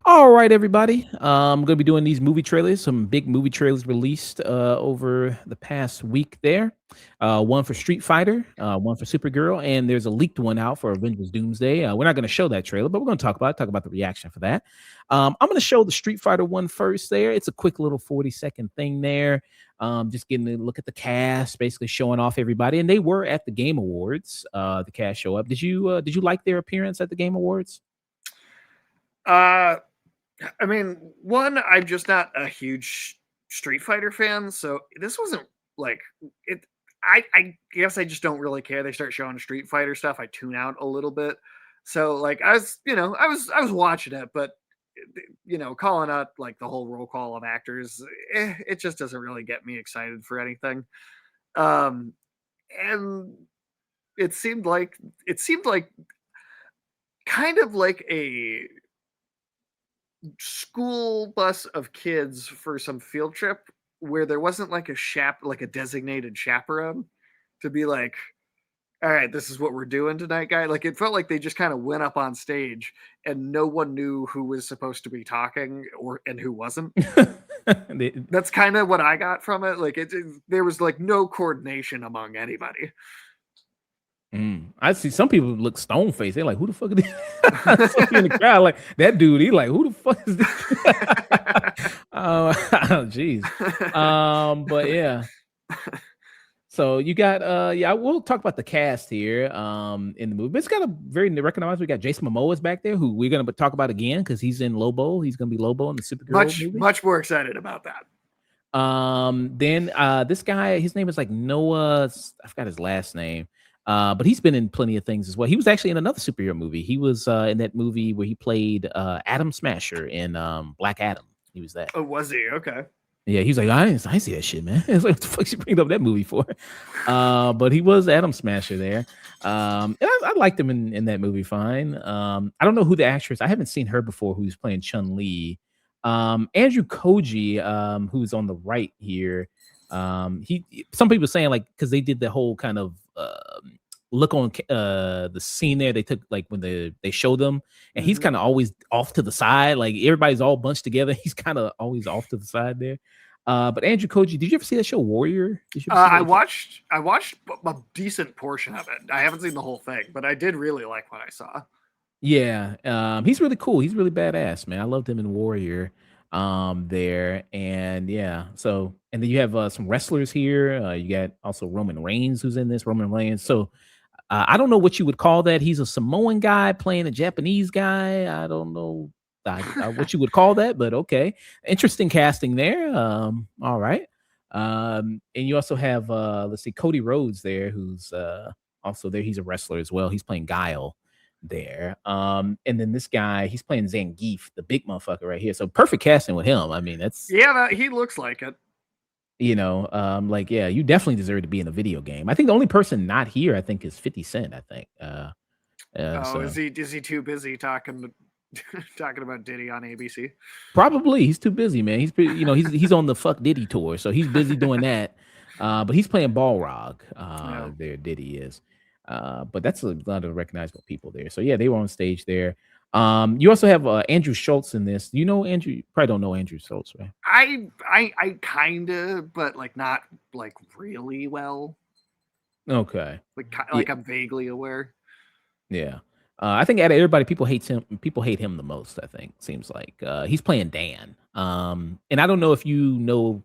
All right, everybody. I'm going to be doing these movie trailers, some big movie trailers released over the past week there. One for Street Fighter, one for Supergirl, and there's a leaked one out for Avengers Doomsday. We're not going to show that trailer, but we're going to talk about the reaction for that. I'm going to show the Street Fighter one first there. It's a quick little 40-second thing there. Just getting a look at the cast, basically showing off everybody. And they were at the Game Awards. The cast show up. Did you like their appearance at the Game Awards? I mean, one, I'm just not a huge Street Fighter fan, so this wasn't like it. I guess I just don't really care. They start showing Street Fighter stuff, I tune out a little bit. So like I was watching it, but calling out like the whole roll call of actors, it just doesn't really get me excited for anything. And it seemed like kind of like a school bus of kids for some field trip where there wasn't like a designated chaperone to be like, all right, this is what we're doing tonight, guy. Like it felt like they just kind of went up on stage and no one knew who was supposed to be talking and who wasn't. That's kind of what I got from it. Like there was like no coordination among anybody. I see some people look stone faced. They're like, "Who the fuck is this?" Some in the crowd like that dude. He like, "Who the fuck is this?" Oh, jeez. But yeah. So you got we'll talk about the cast here in the movie. But it's got a very recognized. We got Jason Momoa is back there, who we're gonna talk about again because he's in Lobo. He's gonna be Lobo in the Supergirl movie. Much more excited about that. Then this guy, his name is like Noah. I forgot his last name. But he's been in plenty of things as well. He was actually in another superhero movie. He was in that movie where he played Adam Smasher in Black Adam. He was that. Oh, was he? Okay. Yeah, he's like, I see that shit, man. It's like, what the fuck you bring up that movie for? But he was Adam Smasher there. And I liked him in that movie fine. I don't know who the actress, I haven't seen her before, who's playing Chun-Li. Andrew Koji, who's on the right here. Some people saying like, because they did the whole kind of look on the scene there, they took like when they show them, and he's kind of always off to the side, like everybody's all bunched together, he's kind of always off to the side there. But Andrew Koji, did you ever see that show Warrior? I watched a decent portion of it. I haven't seen the whole thing, but I did really like what I saw. Yeah, he's really cool. He's really badass, man. I loved him in Warrior there. And yeah, so and then you have some wrestlers here. You got also Roman Reigns who's in this. Roman Reigns. So I don't know what you would call that. He's a Samoan guy playing a Japanese guy. I don't know what you would call that, but okay. Interesting casting there. All right. And you also have let's see, Cody Rhodes there, who's also there. He's a wrestler as well. He's playing Guile there. And then this guy, he's playing Zangief, the big motherfucker right here. So perfect casting with him. I mean, that's he looks like it. Like, yeah, you definitely deserve to be in a video game. I think the only person not here, I think, is 50 Cent, I think. So. Is he too busy talking about Diddy on ABC? Probably. He's too busy, man. He's on the Fuck Diddy tour, so he's busy doing that. But he's playing Balrog. There Diddy is. But that's a lot of recognizable people there. So yeah, they were on stage there. You also have Andrew Schultz in this. You know Andrew? You probably don't know Andrew Schultz, right? I kind of, but like not like really well. Okay. Like I'm vaguely aware. Yeah. I think out of everybody, people hate him the most, I think. Seems like he's playing Dan. And I don't know if you know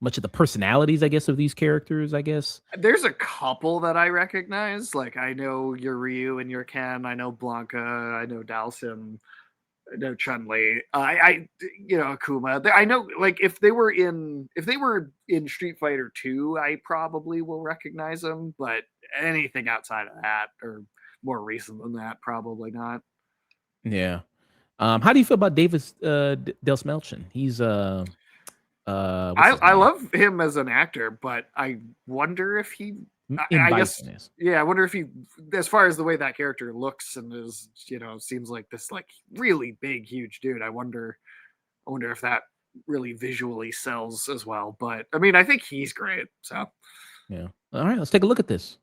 much of the personalities, I guess, of these characters, I guess. There's a couple that I recognize. Like I know your Ryu and your Ken. I know Blanca. I know Dalsim. I know Chun-Li. I Akuma. I know, like, if they were in Street Fighter 2, I probably will recognize them. But anything outside of that, or more recent than that, probably not. Yeah. How do you feel about Davis Delsmelchin? He's I love him as an actor, but I wonder if he M. I guess, Bison is. yeah. I wonder if he, as far as the way that character looks and is, seems like this like really big, huge dude. I wonder if that really visually sells as well. But I mean, I think he's great. So Yeah. All right, let's take a look at this.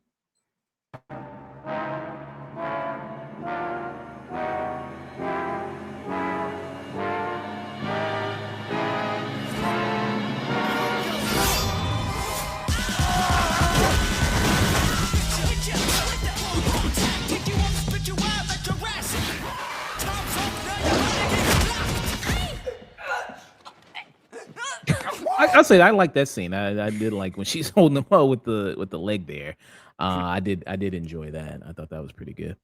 I'll say I like that scene. I did like when she's holding him up with the leg there. I did enjoy that. I thought that was pretty good.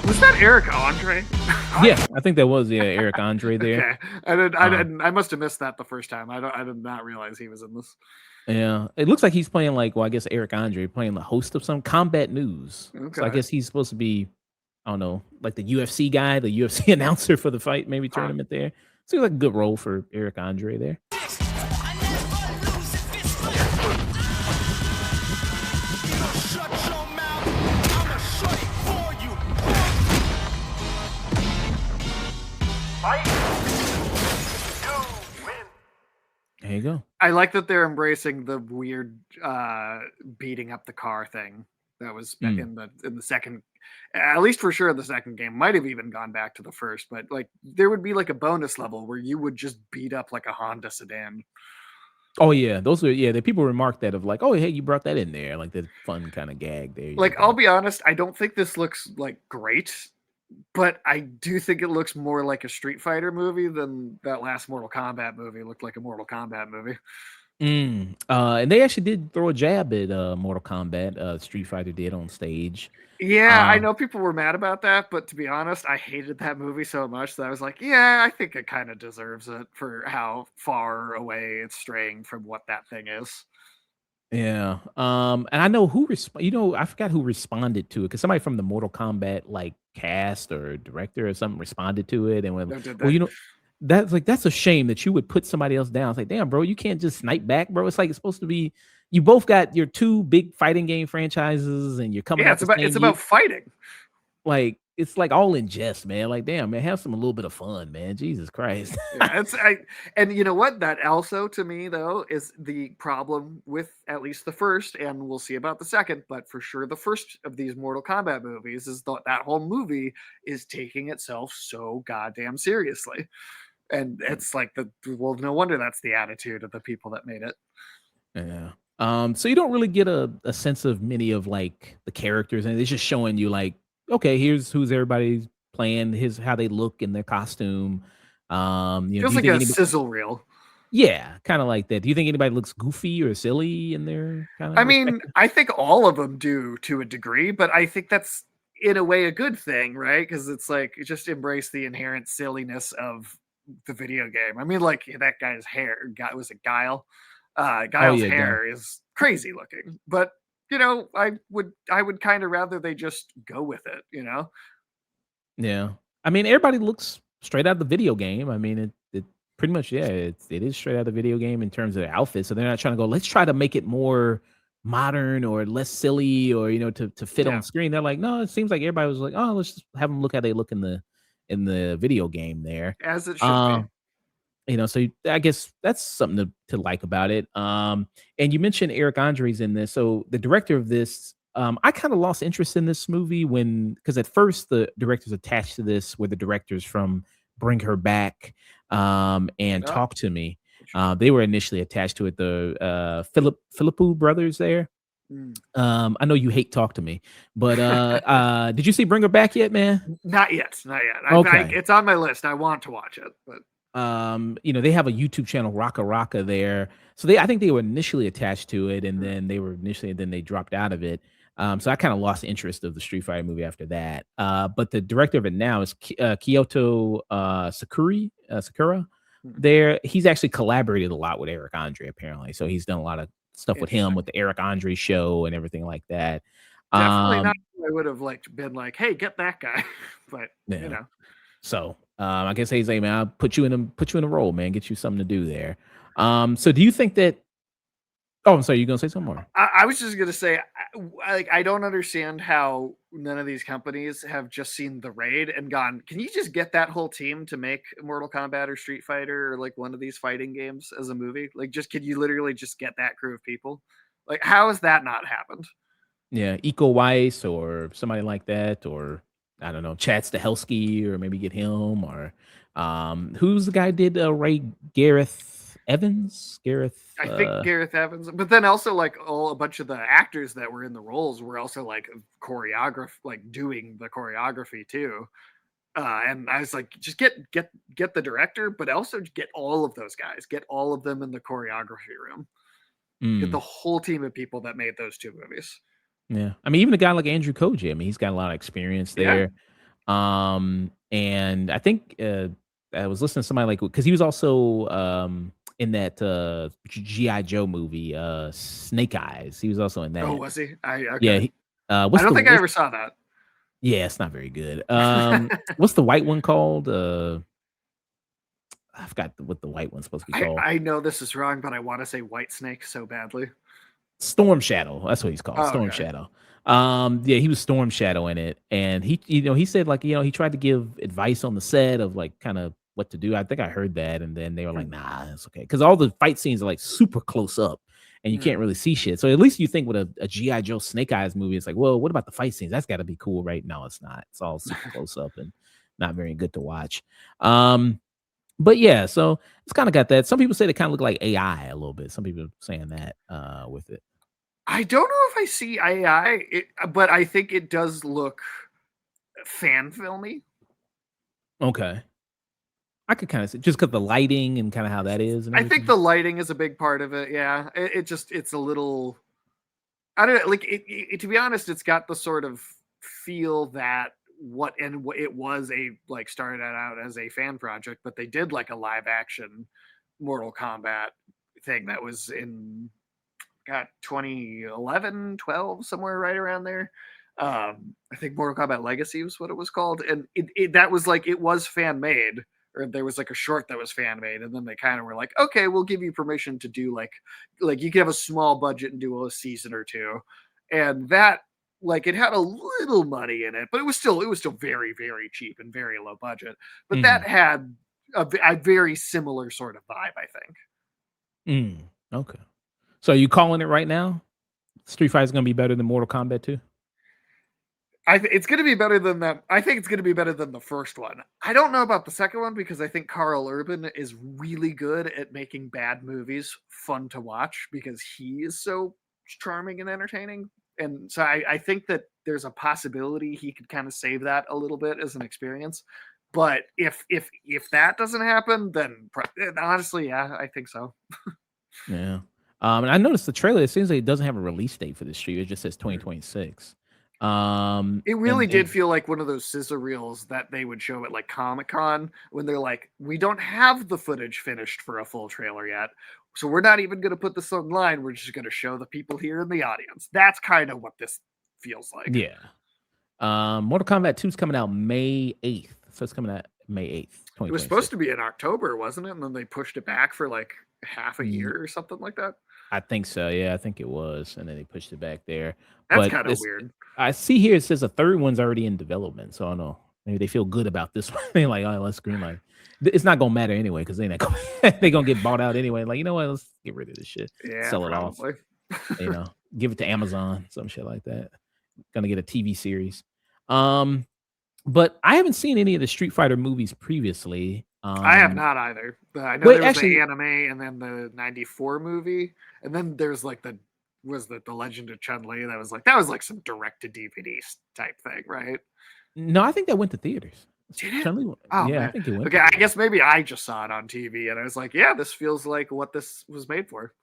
was that Eric Andre? Yeah, I think that was Eric Andre there. Okay, Uh, I must have missed that the first time. I did not realize he was in this. yeah, it looks like he's playing like I guess Eric Andre playing the host of some Combat News. So I Okay. guess he's supposed to be I don't know like the UFC guy, the UFC announcer for the fight maybe Huh. tournament there. Seems like a good role for Eric Andre there. There you go. I like that they're embracing the weird beating up the car thing that was Mm. in the second, at least for sure the second game. Might have even gone back to the first, but like there would be like a bonus level where you would just beat up like a Honda sedan. Oh yeah, those are the people remarked that of like, oh hey, you brought that in there, like the fun kind of gag there you Like I'll got. be honest, I don't think this looks like great, but I do think it looks more like a Street Fighter movie than that last Mortal Kombat movie looked like a Mortal Kombat movie. And they actually did throw a jab at Mortal Kombat. Street Fighter did on stage. Yeah, I Uh, know people were mad about that, but to be honest, I hated that movie so much that I was like, yeah, I think it kind of deserves it for how far away it's straying from what that thing is. yeah. And I know I forgot who responded to it because somebody from the Mortal Kombat like cast or director or something responded to it and went, No, did well, they? that's a shame that you would put somebody else down. It's like, damn, bro, you can't just snipe back, bro. It's like it's supposed to be. You both got your two big fighting game franchises, and you're coming Yeah, out the it's same year. about fighting. Like it's like all in jest, man. Like, damn, man, have some a little bit of fun, man. Jesus Christ. Yeah, and you know what? That also to me though is the problem with at least the first, and we'll see about the second, but for sure the first of these Mortal Kombat movies is that whole movie is taking itself so goddamn seriously. And it's like well, no wonder that's the attitude of the people that made it. Yeah. So you don't really get a sense of many of like the characters, and it's just showing you like, okay, here's who's everybody's playing, here's how they look in their costume. Do Feels you like think a anybody sizzle reel. yeah, kind of like that. Do you think anybody looks goofy or silly in their kind I of mean, respective? I think all of them do to a degree, but I think that's in a way a good thing, right? Because it's like just embrace the inherent silliness of the video game. I mean, like that guy's hair, guy was it Guile? Oh Guile's yeah, guy. hair is crazy looking, but I would kind of rather they just go with it, you know? Yeah. I mean, everybody looks straight out of the video game. I mean, it pretty much, yeah, it is straight out of the video game in terms of the outfit. So they're not trying to go, let's try to make it more modern or less silly or to fit on Yeah, screen. They're like, no, it seems like everybody was like, oh, let's just have them look how they look in the video game there. as it should be. Um, so I guess that's something to like about it. And you mentioned Eric Andre's in this. So the director of this, I kind of lost interest in this movie because at first the directors attached to this were the directors from Bring Her Back and Oh, Talk to Me. interesting. They were initially attached to it. The Philippou brothers there. Mm. I know you hate Talk to Me, but did you see Bring Her Back yet, man? Not yet, not yet. Okay. It's on my list. I want to watch it, but They have a YouTube channel, Raka Raka there. So I think they were initially attached to it, and then they dropped out of it. So I kind of lost interest of the Street Fighter movie after that. But the director of it now is Kyoto Sakura. mm, There, he's actually collaborated a lot with Eric Andre apparently. So he's done a lot of stuff with him Interesting. with the Eric Andre show and everything like that. Definitely not Um, who I would have, like, been like, "Hey, get that guy." But, you yeah. know. So I guess hey, man, I'll put you in a role, man. Get you something to do there. So do you think that? Oh, I'm sorry. You gonna say something more? I was just gonna say, like, I don't understand how none of these companies have just seen The Raid and gone, "Can you just get that whole team to make Mortal Kombat or Street Fighter or, like, one of these fighting games as a movie? Like, just could you literally just get that crew of people?" Like, how has that not happened? Yeah, Iko Weiss or somebody like that, or I don't know, Chad Stahelski, or maybe get him, or who's the guy did Ray Gareth Evans? Gareth I think Gareth Evans, but then also, like, a bunch of the actors that were in the roles were also, like, doing the choreography too. And I was like, just get the director, but also get all of those guys, get all of them in the choreography room, get the mm, whole team of people that made those two movies. yeah. I mean, even a guy like Andrew Koji, I mean, he's got a lot of experience Yeah. there. And I think I was listening to somebody like because he was also in that GI Joe movie, Snake Eyes. He was also in Oh, that. was he? Yeah. Okay. I What's don't the think I ever saw that. Yeah, it's not very good. What's the white one called? I forgot what the white one's supposed to be called. I know this is wrong, but I want to say White Snake so badly. Storm Shadow. That's what he's called. Oh, Storm okay. Shadow. Yeah, he was Storm Shadow in it, and he said like he tried to give advice on the set of like kind of what to do. I think I heard that, and then they were like, Hmm. "Nah, it's okay," because all the fight scenes are like super close up, and you can't Hmm. really see shit. So at least you think with a GI Joe Snake Eyes movie, it's like, well, what about the fight scenes? That's got to be cool, right? No, it's not. It's all super close up and not very good to watch. Um, but yeah, so it's kind of got that. Some people say they kind of look like AI a little bit. Some people saying that with it. I don't know if I see AI, but I think it does look fan filmy. Okay. I could kinda see just 'cause the lighting and kinda how that is and I think everything. the lighting is a big part of it. Yeah, it's a little. I don't know. Like to be honest, it's got the sort of feel that what it was a like started out as a fan project, but they did like a live action Mortal Kombat thing that was in got 2011, 12, somewhere right around there. I think Mortal Kombat Legacy was what it was called, and that was like it was fan made, or there was like a short that was fan made, and then they kind of were like, okay, we'll give you permission to do like you can have a small budget and do a season or two, and that like it had a little money in it, but it was still very very cheap and very low budget, but that Mhm. had a very similar sort of vibe, I think. Mm, okay. So, are you calling it right now? Street Fighter's gonna be better than Mortal Kombat 2? It's going to be better than that. I think it's going to be better than the first one. I don't know about the second one because I think Carl Urban is really good at making bad movies fun to watch because he is so charming and entertaining. And so I think that there's a possibility he could kind of save that a little bit as an experience. But if that doesn't happen, then honestly, yeah, I think so. Yeah. And I noticed the trailer, it seems like it doesn't have a release date for this street, it just says 2026. It really did And feel like one of those scissor reels that they would show at like Comic Con when they're like, we don't have the footage finished for a full trailer yet. So we're not even going to put this online. We're just going to show the people here in the audience. That's kind of what this feels like. yeah. Mortal Kombat 2 is coming out May 8th. So it's coming out May 8th, It was supposed 2026. to be in October, wasn't it? And then they pushed it back for like half a Ye year or something like that. I think so, yeah, I think it was, and then they pushed it back there. That's But kind of this weird. I see here it says a third one's already in development, so I don't know. Maybe they feel good about this one. They're like, "Oh, let's greenlight." It's not gonna matter anyway because they not gonna they gonna get bought out anyway. Like, you know what? Let's get rid of this shit, Yeah, sell it off, probably. you know, give it to Amazon, some shit like that. Gonna get a TV series. Um, but I haven't seen any of the Street Fighter movies previously. I have not either. I know Wait, there was the actually, anime and then the '94 movie, and then there's like the Legend of Chun Li that was like some direct to DVD type thing, right? no, I think that went to theaters. Did it? Chun-Li, Oh yeah, I man. think it went to Okay, I theaters. guess maybe I just saw it on TV and I was like, yeah, this feels like what this was made for.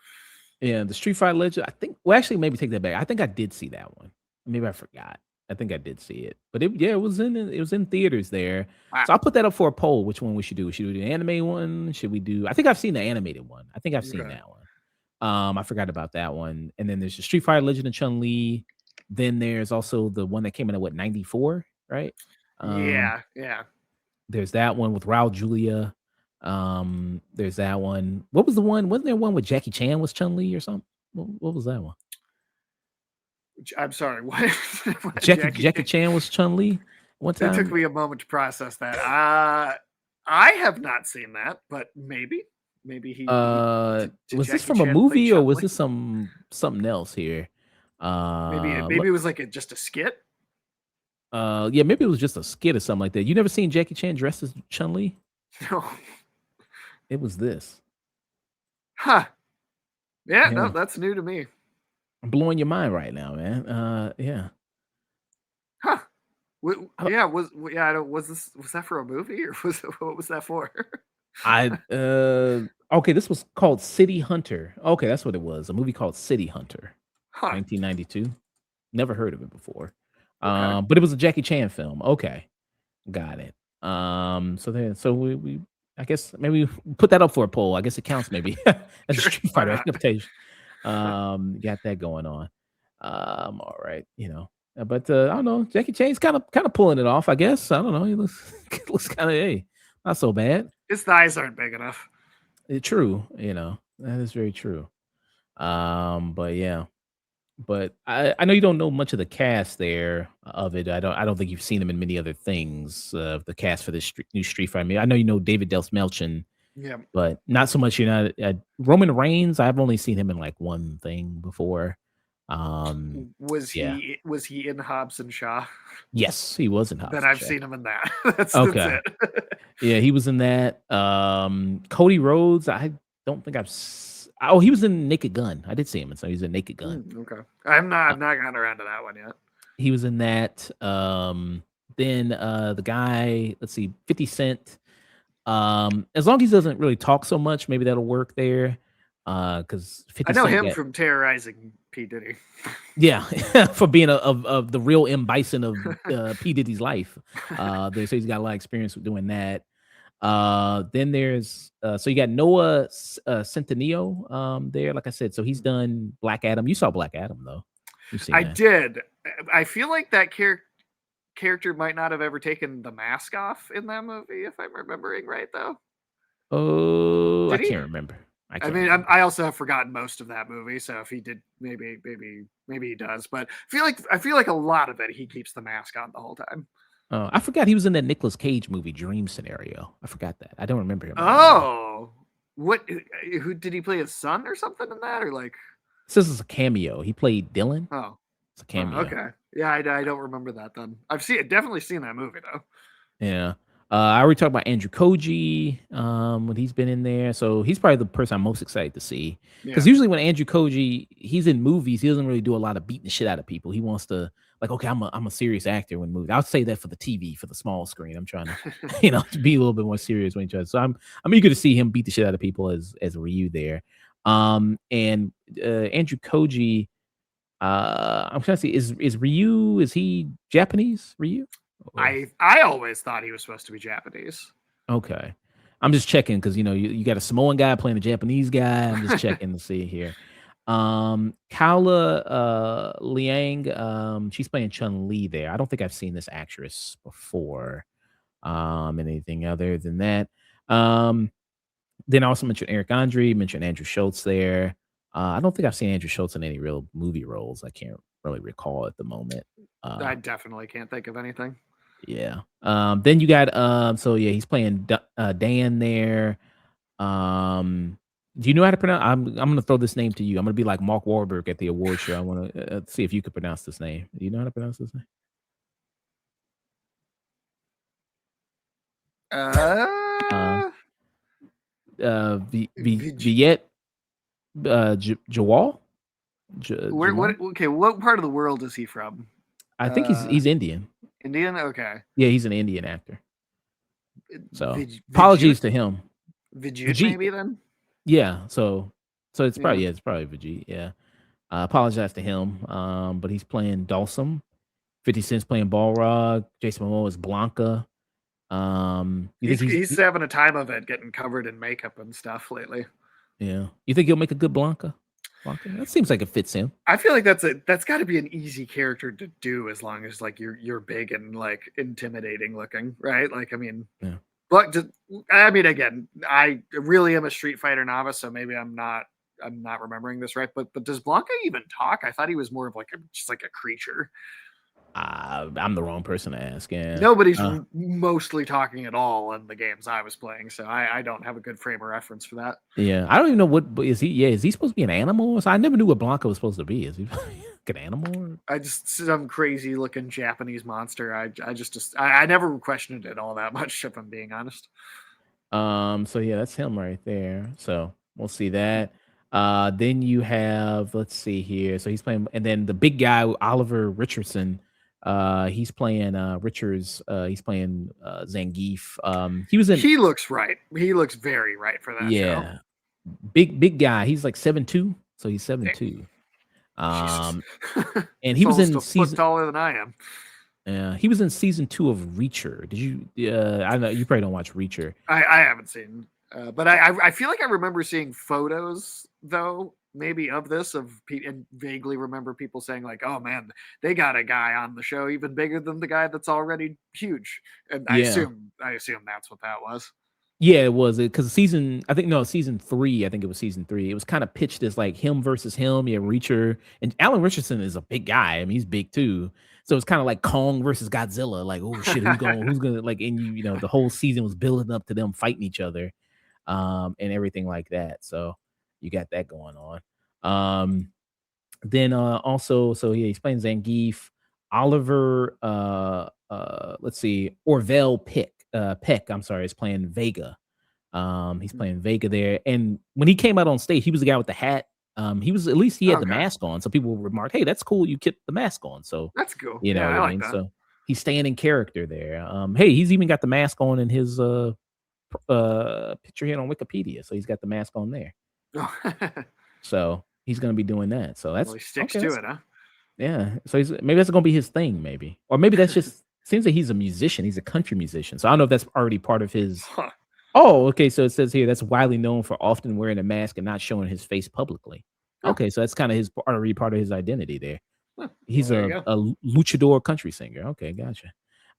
Yeah, the Street Fighter Legend, I think well, actually, maybe take that back. I think I did see that one. Maybe I forgot. I think I did see it. But it was in theaters there. Wow. So I'll put that up for a poll, which one we should do. Should we do the anime one? Should we do I think I've seen the animated one. I think I've seen Okay. that one. I forgot about that one. And then there's the Street Fighter Legend of Chun Li. Then there's also the one that came in at what 94, right? Um, Yeah, yeah. there's that one with Raul Julia. There's that one. What was the one? Wasn't there one with Jackie Chan was Chun Li or something? What was that one? I'm sorry. What? What, Jackie Jackie? Chan was Chun Li one It took time. me a moment to process that. I have not seen that, but maybe he did Was this Jackie from a Chan play movie or Chun was Li? this something else here? Maybe it was like just a skit. Yeah, maybe it was just a skit or something like that. You never seen Jackie Chan dressed as Chun Li? No. It was this. Huh. Yeah, no, Yeah, that's new to me. I'm blowing your mind right now, man. Yeah. Huh. I, don't- Yeah, I don't was that for a movie or what was that for? okay, this was called City Hunter. Okay, that's what it was. A movie called City Hunter, Huh. 1992. Never heard of it before. Okay. But it was a Jackie Chan film. Okay, got it. So we I guess maybe put that up for a poll. I guess it counts maybe as a Sure. Street Why Fighter not? adaptation. Got that going on. All right, but I don't know. Jackie Chan's kind of pulling it off. I guess I don't know. He looks looks kind of not so bad. His thighs aren't big enough. True, that is very true. But yeah, but I know you don't know much of the cast there of it. I don't think you've seen them in many other things. The cast for this new Street Fighter. I mean, I know you know David Delmelchin, Yeah. but not so much. You're not Roman Reigns. I've only seen him in like one thing before. Was Yeah. he in Hobbs and Shaw? Yes, he was in Hobbs Then and I've Shaw. seen him in that. That's Okay. it. Yeah, he was in that. Cody Rhodes. I don't think Oh, he was in Naked Gun. I did see him, and so he's in Naked Gun. Okay. I've Uh, not gotten around to that one yet. he was in that. Then the guy, let's see, 50 Cent. As long as he doesn't really talk so much, maybe that'll work there. Because I 50 know Cent him got from terrorizing P Diddy. yeah, for being of the real M Bison of P Diddy's life. They say he's got a lot of experience with doing that. Then there's so you got Noah Centineo there, like I said. So he's done Black Adam. You saw Black Adam though. You've seen I that. did. I feel like that character might not have ever taken the mask off in that movie, if I'm remembering right, though. Oh, I Did he? can't remember. I I can't mean, remember. I also have forgotten most of that movie, so if he did, maybe he does. But I feel like a lot of it, he keeps the mask on the whole time. I forgot he was in that Nicolas Cage movie, Dream Scenario. I forgot that. I don't remember him in that movie. Oh, what? Who did he play? His son or something in that, or like? This is a cameo. He played Dylan. Oh, It's a cameo. okay. Yeah, I don't remember that then. Definitely seen that movie though. Yeah. I already talked about Andrew Koji, when he's been in there. So he's probably the person I'm most excited to see. Yeah. Because usually when Andrew Koji, he's in movies, he doesn't really do a lot of beating the shit out of people. He wants to like, okay, I'm a serious actor when movies. I'll say that for the TV, for the small screen. I'm trying to, to be a little bit more serious when he tries. So I'm eager to see him beat the shit out of people as Ryu there. And Andrew Koji, I'm trying to see, is Ryu, is he Japanese? Ryu? Or I always thought he was supposed to be Japanese. okay. I'm just checking because you got a Samoan guy playing a Japanese guy. I'm just checking to see here. Kaola Liang, she's playing Chun Li there. I don't think I've seen this actress before. Anything other than that. Then I also mentioned Eric Andre, mentioned Andrew Schultz there. I don't think I've seen Andrew Schultz in any real movie roles. I can't really recall at the moment. I definitely can't think of anything. Yeah. Then you got so yeah, he's playing Dan there. Do you know how to pronounce I'm gonna throw this name to you. I'm gonna be like Mark Wahlberg at the award show. I want to see if you could pronounce this name. Do you know how to pronounce this name? Uh Uh, Vig- Viet Jawal? where? Jamal? What? Okay, what part of the world is he from? I think he's Indian. Indian. Okay. Yeah, he's an Indian actor. So Vijut, apologies to him. Vijut, Vijit. maybe then. Yeah, so it's Yeah. probably Vijit. Yeah. I apologize to him. But he's playing Dawson. 50 Cent's playing Balrog. Jason Momoa is Blanca. You think He's having a time of it, getting covered in makeup and stuff lately. yeah. You think he'll make a good Blanca? Blanca? That seems like it fits him. I feel like that's got to be an easy character to do as long as like you're big and like intimidating looking, right? Like I mean, Yeah. but I mean, again, I really am a Street Fighter novice, so maybe I'm not remembering this right. But does Blanca even talk? I thought he was more of like just like a creature. I'm the wrong person to ask. Yeah. Nobody's mostly talking at all in the games I was playing, so I don't have a good frame of reference for that. Yeah. I don't even know what but is he. Yeah, is he supposed to be an animal? So I never knew what Blanca was supposed to be. Is he like an animal? I just some crazy looking Japanese monster. I never questioned it all that much, if I'm being honest. So yeah, that's him right there. So we'll see that. Then you have, let's see here. So he's playing, and then the big guy, Oliver Richardson. He's playing he's playing Zangief. He was in He looks right. He looks very right for that show. yeah, big guy. He's like 7'2", so he's Damn, 7'2". Jesus, And he it's was almost in a foot season. taller than I am. He was in season 2 of Reacher. Did you? I know you probably don't watch Reacher. I haven't seen, but I feel like I remember seeing photos though, maybe of this and vaguely remember people saying like, "Oh man, they got a guy on the show even bigger than the guy that's already huge." And Yeah. I assume that's what that was. Yeah, it was because I think no, season 3. I think it was season 3. It was kind of pitched as like him versus him. Yeah, Reacher and Alan Richardson is a big guy. I mean, he's big too. So it's kind of like Kong versus Godzilla. Like, oh shit, who's gonna like? And you know, the whole season was building up to them fighting each other, and everything like that. So you got that going on. Then also, so yeah, he's playing Zangief. Oliver, let's see, Orville Peck. I'm sorry, is playing Vega. He's playing Vega there. And when he came out on stage, he was the guy with the hat. He was at least he had the Okay, mask on. So people remarked, hey, that's cool. You kept the mask on. So that's cool. you know Yeah, what I I like mean? that. So he's staying in character there. Hey, he's even got the mask on in his picture here on Wikipedia. So he's got the mask on there. So he's gonna be doing that. So Well, that's he sticks okay. to That's it, huh? yeah. So he's maybe that's gonna be his thing, maybe. Or maybe that's just seems like he's a musician. He's a country musician. So I don't know if that's already part of his. Huh. Oh, okay. So it says here that's widely known for often wearing a mask and not showing his face publicly. Oh, Okay, so that's kind of his already part of his identity there. huh. Well, He's there you a, go. a luchador country singer. Okay, gotcha.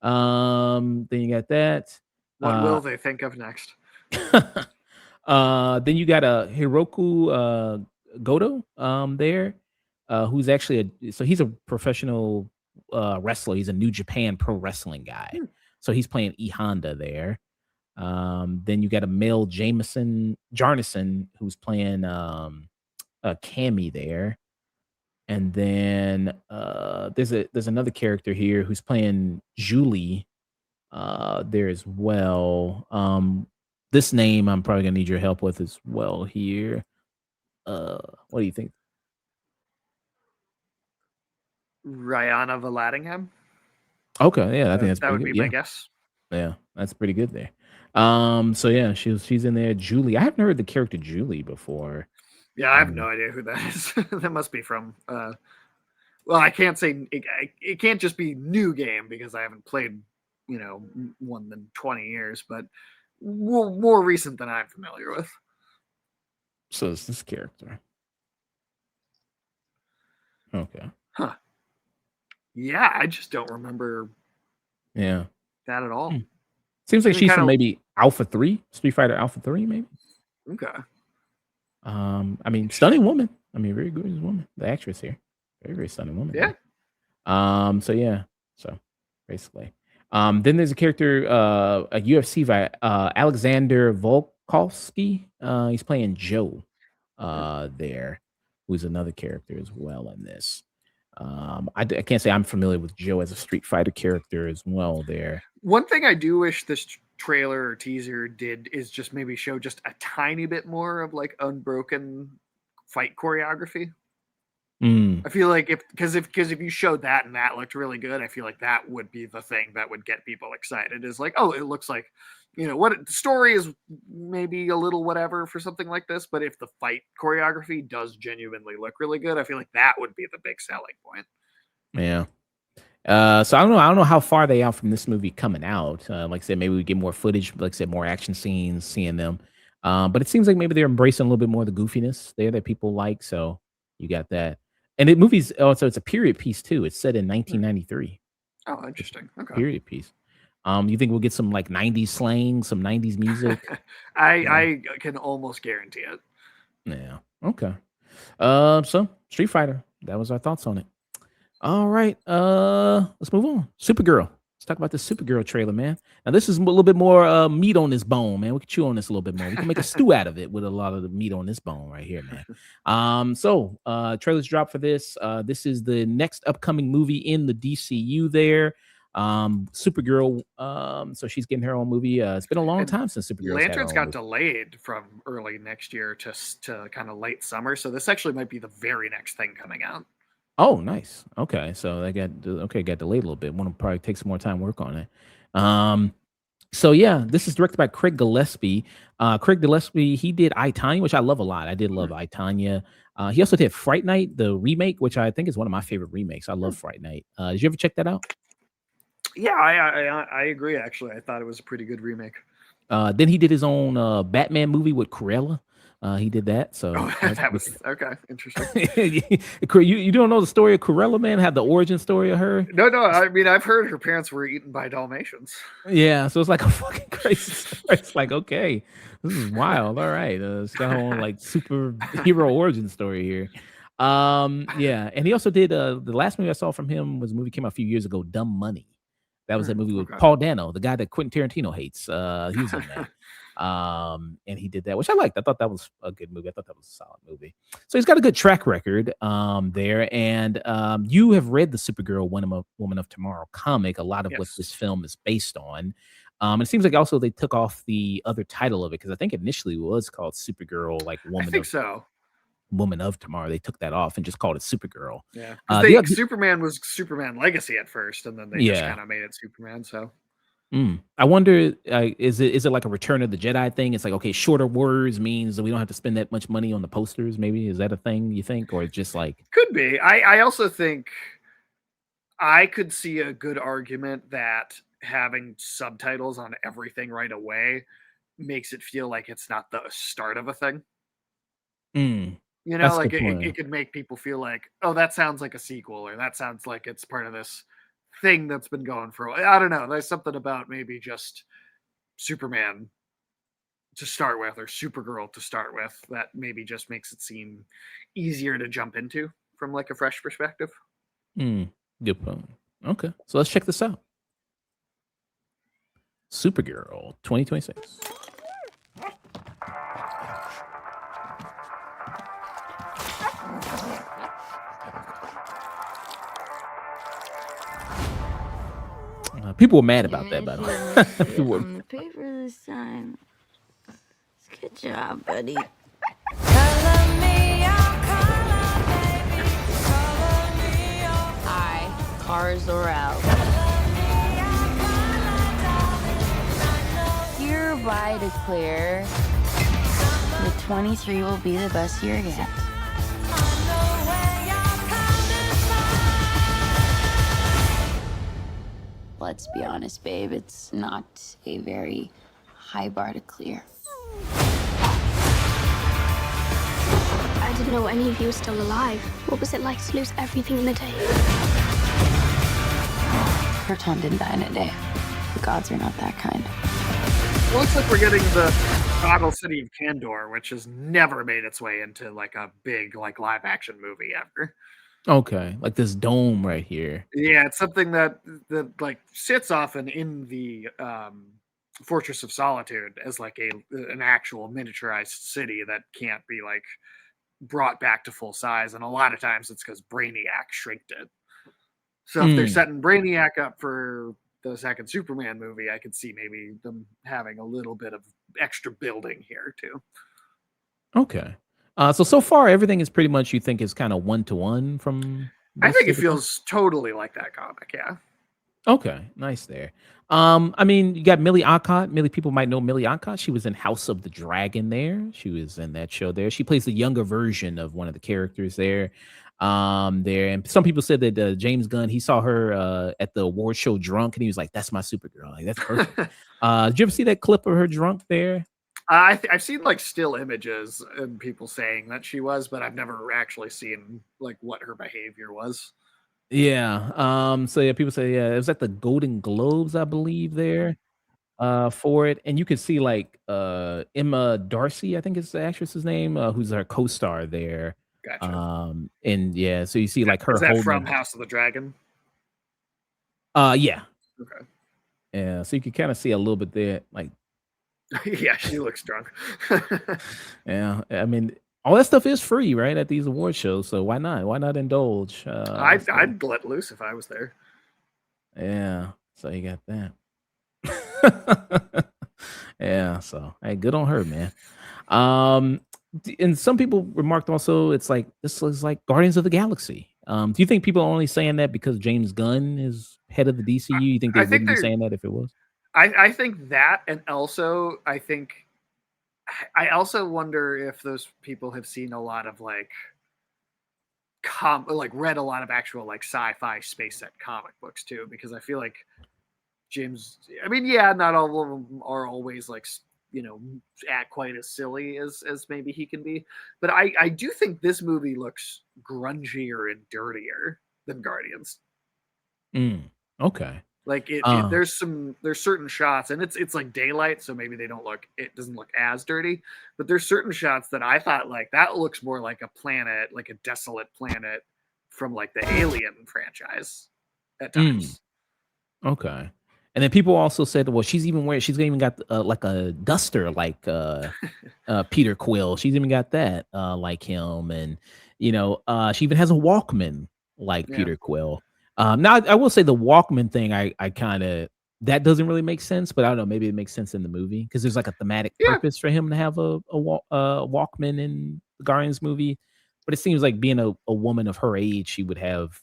Then you got that. What will they think of next? Then you got a Hiroku Goto there, who's actually so he's a professional wrestler. He's a New Japan Pro Wrestling guy. Hmm. So he's playing E Honda there. Then you got a Mel Jameson Jarnison who's playing a Cammy there. And then there's another character here who's playing Julie there as well. This name I'm probably gonna need your help with as well here. What do you think? Rihanna Valadingham. Okay, yeah, I think that's That pretty would good. be my Yeah, guess. yeah, that's pretty good there. So yeah, she's in there. Julie, I haven't heard the character Julie before. Yeah, I have no Um, idea who that is. That must be from. Well, I can't say it can't just be new game because I haven't played, one than 20 years, but more recent than I'm familiar with. so it's this character. Okay, Huh. Yeah, I just don't remember yeah. that at all. Hmm. Seems like Any she's kind from of maybe Alpha 3, Street Fighter Alpha 3, maybe. okay. I mean, stunning Interesting. woman. I mean, very gorgeous woman. The actress here, very stunning woman Yeah. here. So yeah, so basically, then there's a character, a UFC fight, Alexander Volkovsky. He's playing Joe, Hmm. there, who's another character as well in this. I can't say I'm familiar with Joe as a Street Fighter character as well. There, One thing I do wish this trailer or teaser did is just maybe show just a tiny bit more of like unbroken fight choreography. mm, I feel like if you showed that and that looked really good, I feel like that would be the thing that would get people excited. Is like, oh, it looks like, what the story is maybe a little whatever for something like this, but if the fight choreography does genuinely look really good, I feel like that would be the big selling point. yeah. So I don't know. I don't know how far they are from this movie coming out. Like I said, maybe we get more footage. Like I said, more action scenes, seeing them. But it seems like maybe they're embracing a little bit more of the goofiness there that people like. So You got that. And the movie's also it's a period piece too. It's set in Hmm. 1993. Oh, interesting. Okay. Period piece. You think we'll get some like 90s slang, some 90s music? Yeah. I can almost guarantee it. Yeah. Okay. So Street Fighter. That was our thoughts on it. All right. Let's move on. Supergirl. Let's talk about the Supergirl trailer, man. Now this is a little bit more meat on this bone, man. We can chew on this a little bit more. We can make a stew out of it with a lot of the meat on this bone right here, man. Trailers dropped for this. This is the next upcoming movie in the DCU there. Supergirl. So she's getting her own movie. It's been a long And time since Supergirl's had her Lanterns own got movie. delayed from early next year to kind of late summer, so this actually might be the very next thing coming out. Oh, nice. Okay, so they got delayed a little bit. Want to probably take some more time to work on it. Um, so yeah, this is directed by Craig Gillespie. Craig Gillespie, he did I, Tonya, which I love a lot. I did love Hmm. I, Tonya. He also did Fright Night, the remake, which I think is one of my favorite remakes. I love Hmm. Fright Night. Did you ever check that out? Yeah, I agree. Actually, I thought it was a pretty good remake. Then he did his own Batman movie with Cruella. He did that. Oh, So that was okay. Interesting. you don't know the story of Cruella, man? Had the origin story of her? No. I mean, I've heard her parents were eaten by Dalmatians. Yeah, so it's like a fucking crazy story. It's like, okay, this is wild. All right. It's got her own like superhero origin story here. Yeah, and he also did the last movie I saw from him was a movie came out a few years ago, Dumb Money. That was that movie with Okay. Paul Dano, the guy that Quentin Tarantino hates. He was in that. And he did that, which I liked. I thought that was a good movie. I thought that was a solid movie. So he's got a good track record there. And you have read the Supergirl Woman of Tomorrow comic, a lot of what Yes, this film is based on. And it seems like also they took off the other title of it because I think initially it was called Supergirl, like I think so. Woman of Tomorrow. They took that off and just called it Supergirl. Yeah, because The they other, Superman was Superman Legacy at first, and then they just yeah. kind of made it Superman. So I wonder, is it like a Return of the Jedi thing? It's like, okay, shorter words means that we don't have to spend that much money on the posters. Maybe is that a thing you think, or just like, could be. I also think I could see a good argument that having subtitles on everything right away makes it feel like it's not the start of a thing. mm, You know, that's a like good it point. could make people feel like, oh, that sounds like a sequel, or that sounds like it's part of this thing that's been going for a while. I don't know. There's something about maybe just Superman to start with, or Supergirl to start with, that maybe just makes it seem easier to jump into from like a fresh perspective. Mm, good point. Okay, so let's check this out. Supergirl 2026. People were mad about that, by the way. People were On the paper this time. Good job, buddy. I, Kara Zor-El, hereby declare that 23 will be the best year yet. Let's be honest, babe, it's not a very high bar to clear. I didn't know any of you were still alive. What was it like to lose everything in a day? Krypton didn't die in a day. The gods are not that kind. It looks like we're getting the Bottle City of Kandor, which has never made its way into like a big like live action movie ever. okay, like this dome right here. Yeah, it's something that like sits often in the Fortress of Solitude as like an actual miniaturized city that can't be like brought back to full size, and a lot of times it's because Brainiac shrinked it. So if they're Mm, setting Brainiac up for the second Superman movie, I could see maybe them having a little bit of extra building here too. okay. So far everything is pretty much you think is kind of one to one from I this think to it the comic? feels totally like that comic. Yeah. Okay, nice there. I mean, you got Millie Alcock. Millie, people might know Millie Alcock. She was in House of the Dragon there. She was in that show there. She plays the younger version of one of the characters there. There, and some people said that James Gunn he saw her at the award show drunk, and he was like, "That's my Supergirl. Like that's perfect." Did you ever see that clip of her drunk there? I've seen like still images and people saying that she was, but I've never actually seen like what her behavior was. Yeah. So yeah, people say yeah, it was at the Golden Globes, I believe, there for it. And you could see like Emma Darcy, I think is the actress's name, who's her co-star there. Gotcha. And yeah, so you see like her Is that holding from House of the Dragon? yeah. Okay. Yeah. So you could kind of see a little bit there, like Yeah, she looks drunk. yeah. I mean, all that stuff is free, right? At these award shows. So why not? Why not indulge? So I'd let loose if I was there. yeah. So you got that. Yeah, so hey, good on her, man. Um, and some people remarked also, it's like this looks like Guardians of the Galaxy. Do you think people are only saying that because James Gunn is head of the DCU? You think they I think wouldn't be they're. saying that if it was? I think that, and also I think I also wonder if those people have seen a lot of like like read a lot of actual like sci-fi space set comic books too, because I feel like James. I mean, yeah, not all of them are always like act quite as silly as maybe he can be, but I do think this movie looks grungier and dirtier than Guardians. Mm, okay. Like Uh, there's certain shots, and it's like daylight, so maybe it doesn't look as dirty, but there's certain shots that I thought like that looks more like a planet, like a desolate planet from like the Alien franchise at mm, times. okay. And then people also said, well, she's even got like a duster like Peter Quill. She's even got that like him, and she even has a Walkman like Yeah. Peter Quill. Now I will say the Walkman thing, I kind of that doesn't really make sense, but I don't know, maybe it makes sense in the movie because there's like a thematic Yeah, purpose for him to have a Walkman in the Guardians movie. But it seems like being a woman of her age, she would have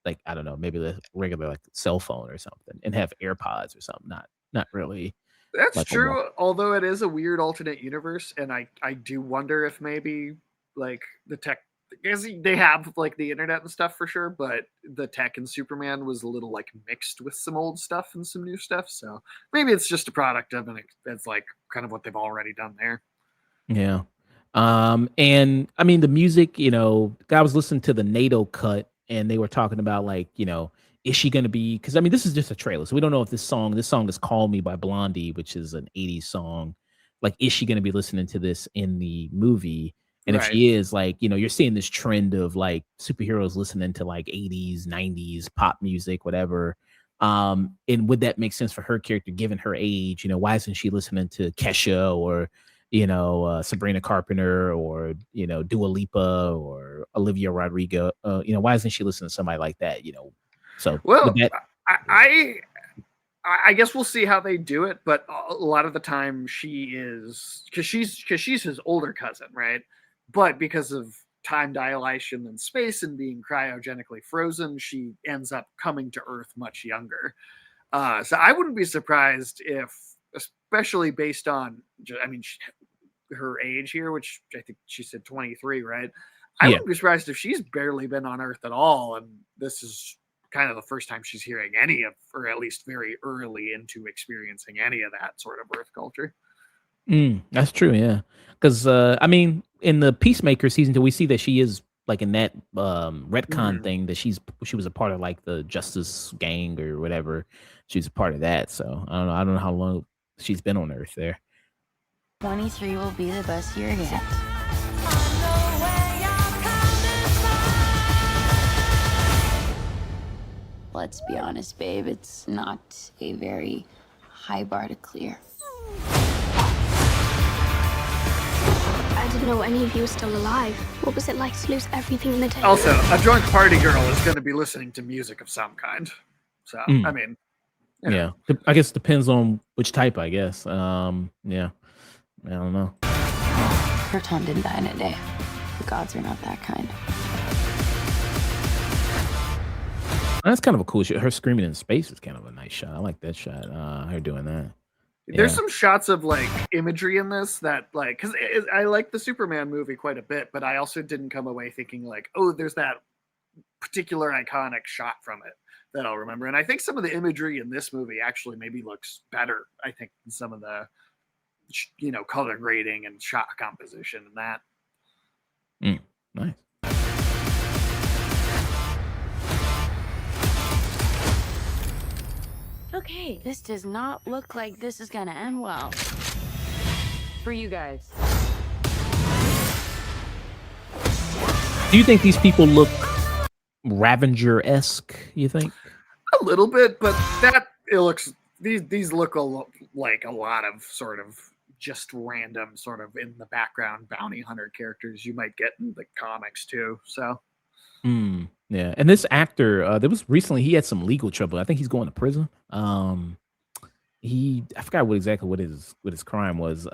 like I don't know, maybe the regular like cell phone or something, and have AirPods or something. Not really that's like a walk. true. Although it is a weird alternate universe, and I do wonder if maybe like the tech, because they have like the internet and stuff for sure, but the tech in Superman was a little like mixed with some old stuff and some new stuff. So maybe it's just a product of it's like kind of what they've already done there. Yeah. And I mean the music, I was listening to the NATO cut and they were talking about like, is she gonna be because I mean this is just a trailer, so we don't know if this song is Call Me by Blondie, which is an 80s song. Like, is she gonna be listening to this in the movie? And if Right. she is, like, you're seeing this trend of like superheroes listening to like 80s, 90s pop music, whatever. And would that make sense for her character given her age? Why isn't she listening to Kesha or Sabrina Carpenter or, Dua Lipa or Olivia Rodrigo, why isn't she listening to somebody like that, So with Well, that I I, I guess we'll see how they do it, but a lot of the time she is because she's his older cousin, right? But because of time dilation and space and being cryogenically frozen, she ends up coming to Earth much younger. So I wouldn't be surprised if, especially based on, I mean, her age here, which I think she said 23, right? I yeah. wouldn't be surprised if she's barely been on Earth at all, and this is kind of the first time she's hearing any of, or at least very early into experiencing any of that sort of Earth culture. That's true, yeah. Because I mean, in the Peacemaker season 2, we see that she is like in that retcon Mhm. thing that she was a part of like the Justice Gang or whatever. She's a part of that. So I don't know how long she's been on Earth there. 23 will be the best year yet. Let's be honest, babe, it's not a very high bar to clear. I didn't know any of you were still alive. What was it like to lose everything in the day? Also, a drunk party girl is going to be listening to music of some kind. So, I Mm, mean, yeah. I guess depends on which type, I guess. Yeah. I don't know. Her Tom didn't die in a day. The gods are not that kind. That's kind of a cool shot. Her screaming in space is kind of a nice shot. I like that shot. Her doing that. there's Yeah. some shots of like imagery in this that like, because I like the Superman movie quite a bit, but I also didn't come away thinking like, oh, there's that particular iconic shot from it that I'll remember. And I think some of the imagery in this movie actually maybe looks better, I think, than some of color grading and shot composition and that. Nice. Okay, this does not look like this is gonna end well. For you guys. Do you think these people look Ravenger-esque, you think? A little bit, but these look like a lot of sort of just random sort of in the background bounty hunter characters you might get in the comics too. So Yeah. And this actor, there was recently he had some legal trouble. I think he's going to prison. I forgot what his crime was.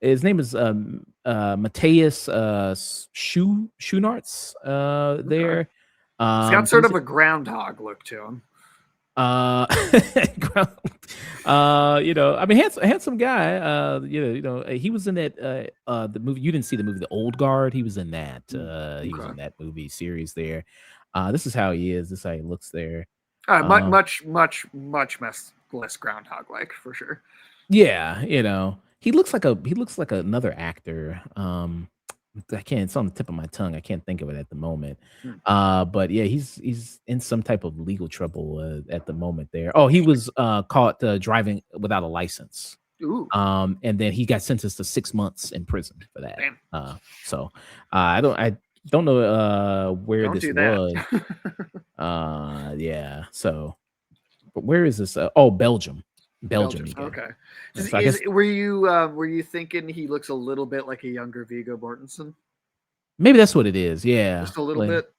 His name is Matthias Schoenaerts there. He's got sort of a groundhog look to him. I mean, handsome guy. He was in that the movie. You didn't see the movie, The Old Guard. He was in that. He was in that movie series there. This is how he is. This is how he looks there. Much less groundhog like for sure. Yeah, he looks like another actor. It's on the tip of my tongue. I can't think of it at the moment. But yeah, he's in some type of legal trouble at the moment there. Oh, he was caught driving without a license. Ooh. And then he got sentenced to 6 months in prison for that. Damn. So I don't know where this was. Yeah. So, but where is this? Belgium. Belgium. Okay. So were you thinking he looks a little bit like a younger Viggo Mortensen? Maybe that's what it is. Yeah, just a little bit.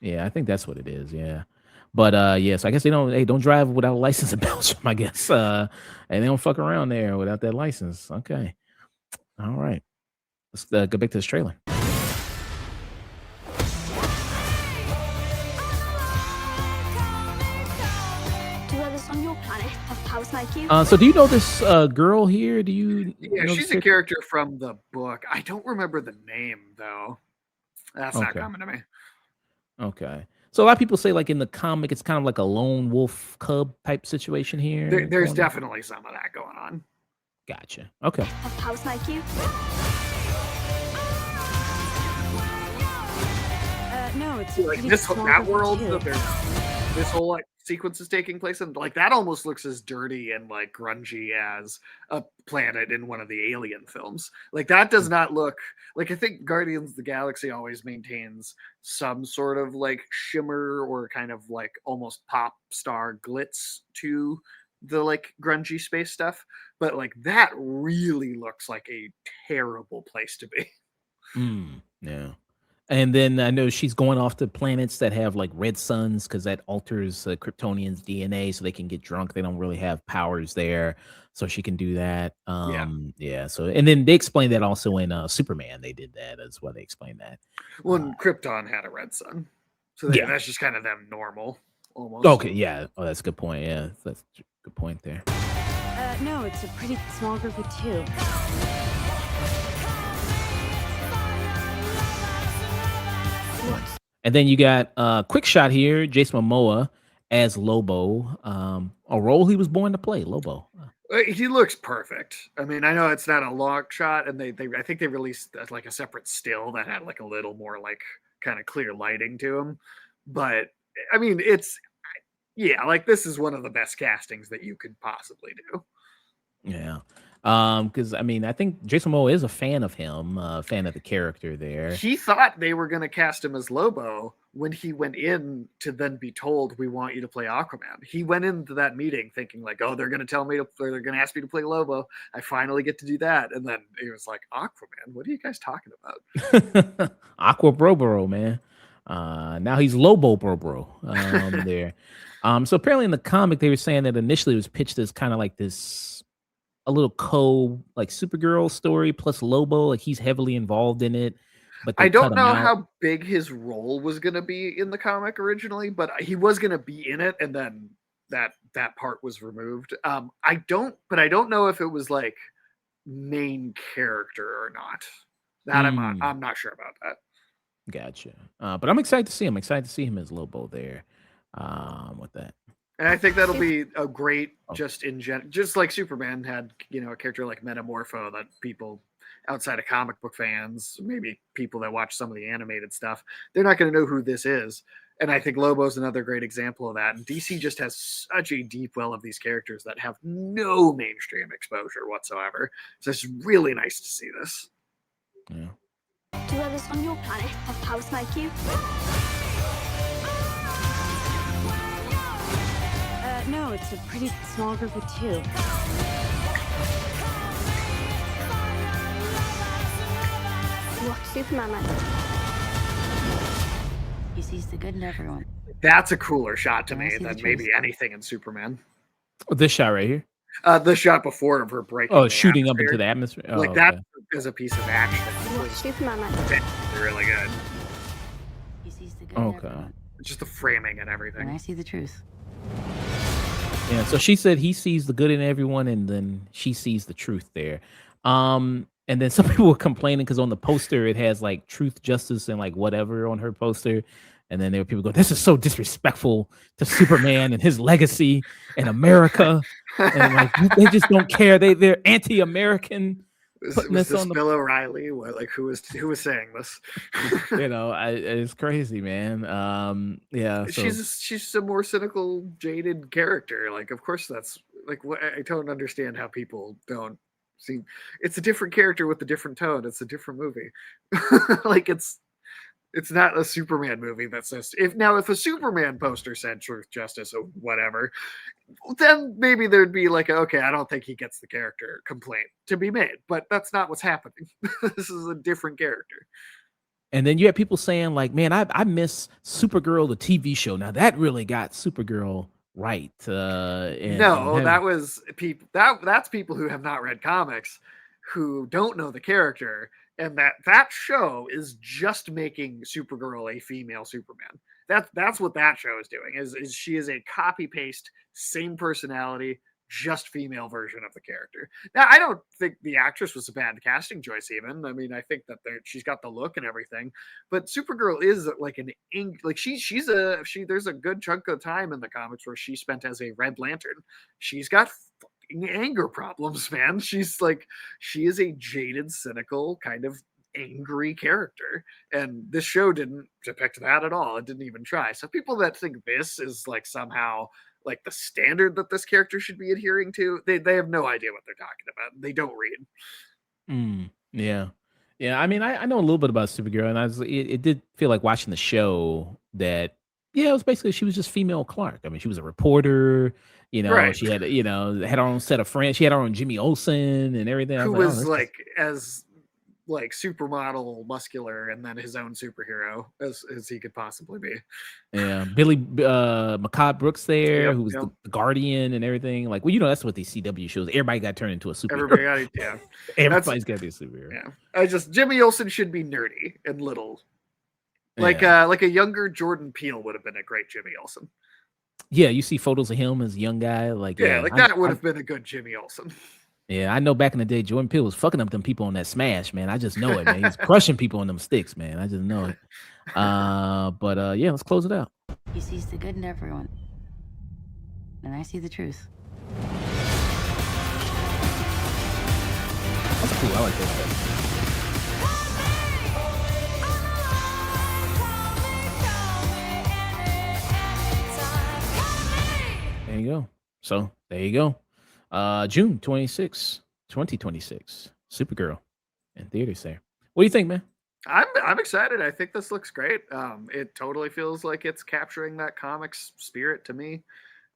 Yeah, I think that's what it is. Yeah, but yeah. So I guess they don't drive without a license in Belgium. I guess, and they don't fuck around there without that license. Okay, all right. Let's go back to this trailer. On your planet have powers like you. So do you know this girl here? Do you? Yeah, she's a character from the book. I don't remember the name though. That's not coming to me. Okay. So a lot of people say like in the comic, it's kind of like a lone wolf cub type situation here. There's definitely some of that going on. Gotcha. Okay. Have powers like you. No, it's like that world. This whole like sequence is taking place and like that almost looks as dirty and like grungy as a planet in one of the Alien films. Like that does not look like, I think Guardians of the Galaxy always maintains some sort of like shimmer or kind of like almost pop star glitz to the like grungy space stuff, but like that really looks like a terrible place to be. Yeah. And then I know she's going off to planets that have like red suns because that alters Kryptonians' DNA so they can get drunk. They don't really have powers there. So she can do that. Yeah. So, and then they explained that also in Superman. They did that as well. They explained that. Well, Krypton had a red sun. So that's just kind of them normal almost. Okay. Yeah. Oh, that's a good point. Yeah. That's a good point there. No, it's a pretty small group of two. And then you got a quick shot here, Jason Momoa as Lobo, a role he was born to play, Lobo. He looks perfect. I mean, I know it's not a long shot, and I think they released like a separate still that had like a little more like kind of clear lighting to him. But I mean, like this is one of the best castings that you could possibly do. Yeah. Because I mean, I think Jason Momoa is a fan of him, fan of the character there. He thought they were going to cast him as Lobo when he went in to then be told, "We want you to play Aquaman." He went into that meeting thinking like, "Oh, they're going to ask me to play Lobo. I finally get to do that." And then he was like, "Aquaman? What are you guys talking about?" Aqua Bro, man. Now he's Lobo Bro there. So apparently in the comic they were saying that initially it was pitched as kind of like this. A little like Supergirl story plus Lobo, like he's heavily involved in it. But I don't know how big his role was going to be in the comic originally, but he was going to be in it, and then that part was removed. I don't know if it was like main character or not. That I'm not sure about that. Gotcha. But I'm excited to see him. Excited to see him as Lobo there. With that. And I think that'll be a great, Oh. just like Superman had, a character like Metamorpho that people outside of comic book fans, maybe people that watch some of the animated stuff, they're not going to know who this is. And I think Lobo's another great example of that. And DC just has such a deep well of these characters that have no mainstream exposure whatsoever. So it's really nice to see this. Yeah. Do others on your planet have powers like you? No, it's a pretty small group of two. What's Superman like? He sees the good in everyone. That's a cooler shot to And I me see the than truth. maybe anything in Superman. This shot right here. The shot before of her breaking. Oh, the shooting up atmosphere. into the atmosphere. Oh, Like okay. that as a piece of action What's was Superman like? really good. He sees the good in Okay. everyone. Just the framing and And everything. I see the truth. Yeah, so she said he sees the good in everyone, and then she sees the truth there. And then some people were complaining because on the poster it has like truth, justice, and like whatever on her poster. And then there were people go, "This is so disrespectful to Superman and his legacy in America." And like they just don't care. They're anti-American. Putting Was this this on the, Bill O'Reilly? What, like who was saying this? it's crazy, man. Yeah. So she's a more cynical, jaded character. Like, of course, that's like what I don't understand how people don't see. It's a different character with a different tone. It's a different movie. Like it's not a Superman movie that says if a Superman poster said truth, justice, or whatever, then maybe there'd be like, okay, I don't think he gets the character complaint to be made, but that's not what's happening. This is a different character. and then you have people saying like, "Man, I miss Supergirl, the TV show. Now that really got Supergirl right." No, that was people. That's people who have not read comics, who don't know the character, and that show is just making Supergirl a female Superman. That's what that show is doing. Is she is a copy paste, same personality, just female version of the character. Now, I don't think the actress was a bad casting choice. Even I mean, I think that she's got the look and everything. But Supergirl is like there's a good chunk of time in the comics where she spent as a Red Lantern. She's got anger problems, man. She is a jaded, cynical kind of angry character, and this show didn't depict that at all. It didn't even try. So people that think this is like somehow like the standard that this character should be adhering to, they have no idea what they're talking about. They don't read. Yeah. I mean, I know a little bit about Supergirl, and it did feel like watching the show that it was basically she was just female Clark. I mean, she was a reporter. Right. She had had her own set of friends. She had her own Jimmy Olsen and everything. I Who was was like, as like supermodel, muscular, and then his own superhero as he could possibly be. yeah, Billy McCobb Brooks there, Yep, who was yep. the Guardian and everything. Like, well, that's what these CW shows. Everybody got turned into a superhero. Everybody got yeah. Everybody's got to be a superhero. Yeah. Jimmy Olsen should be nerdy and little. Like a younger Jordan Peele would have been a great Jimmy Olsen. Yeah, you see photos of him as a young guy. Like, that would have been a good Jimmy Olsen. Yeah, I know back in the day, Jordan Peele was fucking up them people on that Smash, man. I just know it, man. He's crushing people on them sticks, man. I just know it. But let's close it out. He sees the good in everyone. And I see the truth. That's cool. I like that. There you go. So there you go. June 26, 2026. Supergirl in theaters there. What do you think, man? I'm excited. I think this looks great. It totally feels like it's capturing that comics spirit to me.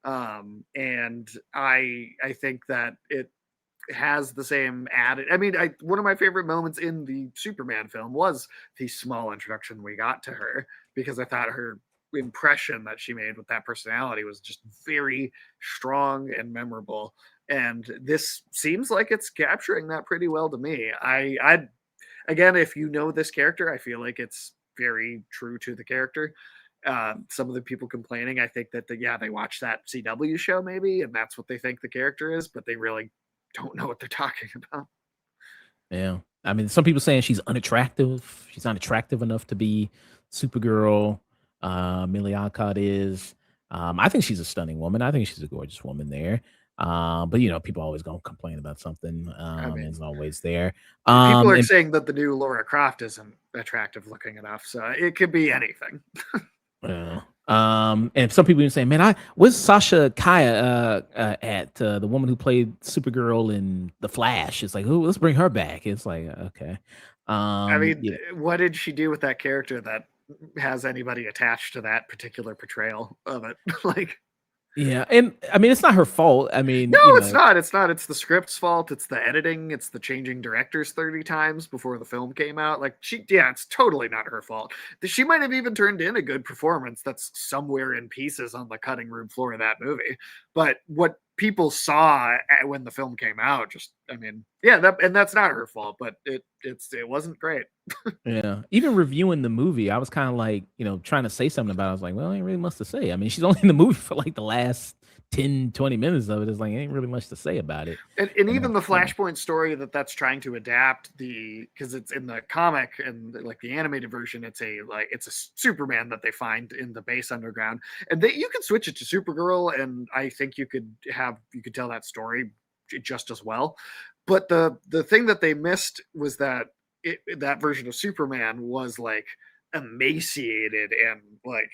And I think that it has the same added. I mean, one of my favorite moments in the Superman film was the small introduction we got to her, because I thought her impression that she made with that personality was just very strong and memorable. And this seems like it's capturing that pretty well to me. I again, if you know this character, I feel like it's very true to the character. Some of the people complaining, I think that they watch that CW show maybe, and that's what they think the character is, but they really don't know what they're talking about. Yeah. I mean, some people saying she's unattractive. She's not attractive enough to be Supergirl. Millie Alcock is. I think she's a stunning woman. I think she's a gorgeous woman there. But people always gonna complain about something. I mean, Is always there. people are And saying that the new Laura Croft isn't attractive looking enough, so it could be anything. and some people even saying, "Man, where's Sasha Kaya at the woman who played Supergirl in The Flash?" It's like, "Oh, let's bring her back." It's like, okay. I mean, Yeah. what did she do with that character that has anybody attached to that particular portrayal of it? Like, Yeah, and I mean, it's not her fault. I mean, no, it's not. It's not. It's the script's fault. It's the editing. It's the changing directors 30 times before the film came out. Like, it's totally not her fault. She might have even turned in a good performance that's somewhere in pieces on the cutting room floor of that movie. But what people saw when the film came out, that's not her fault. But it wasn't great. Yeah. Even reviewing the movie, I was kind of like, trying to say something about it. I was like, well, ain't really much to say. I mean, she's only in the movie for like the last 10, 20 minutes of it. It's like, ain't really much to say about it. And even the Flashpoint story that's trying to adapt because it's in the comic and like the animated version, it's a Superman that they find in the base underground, and you can switch it to Supergirl, and I think you could tell that story just as well. But the thing that they missed was that that version of Superman was like emaciated and like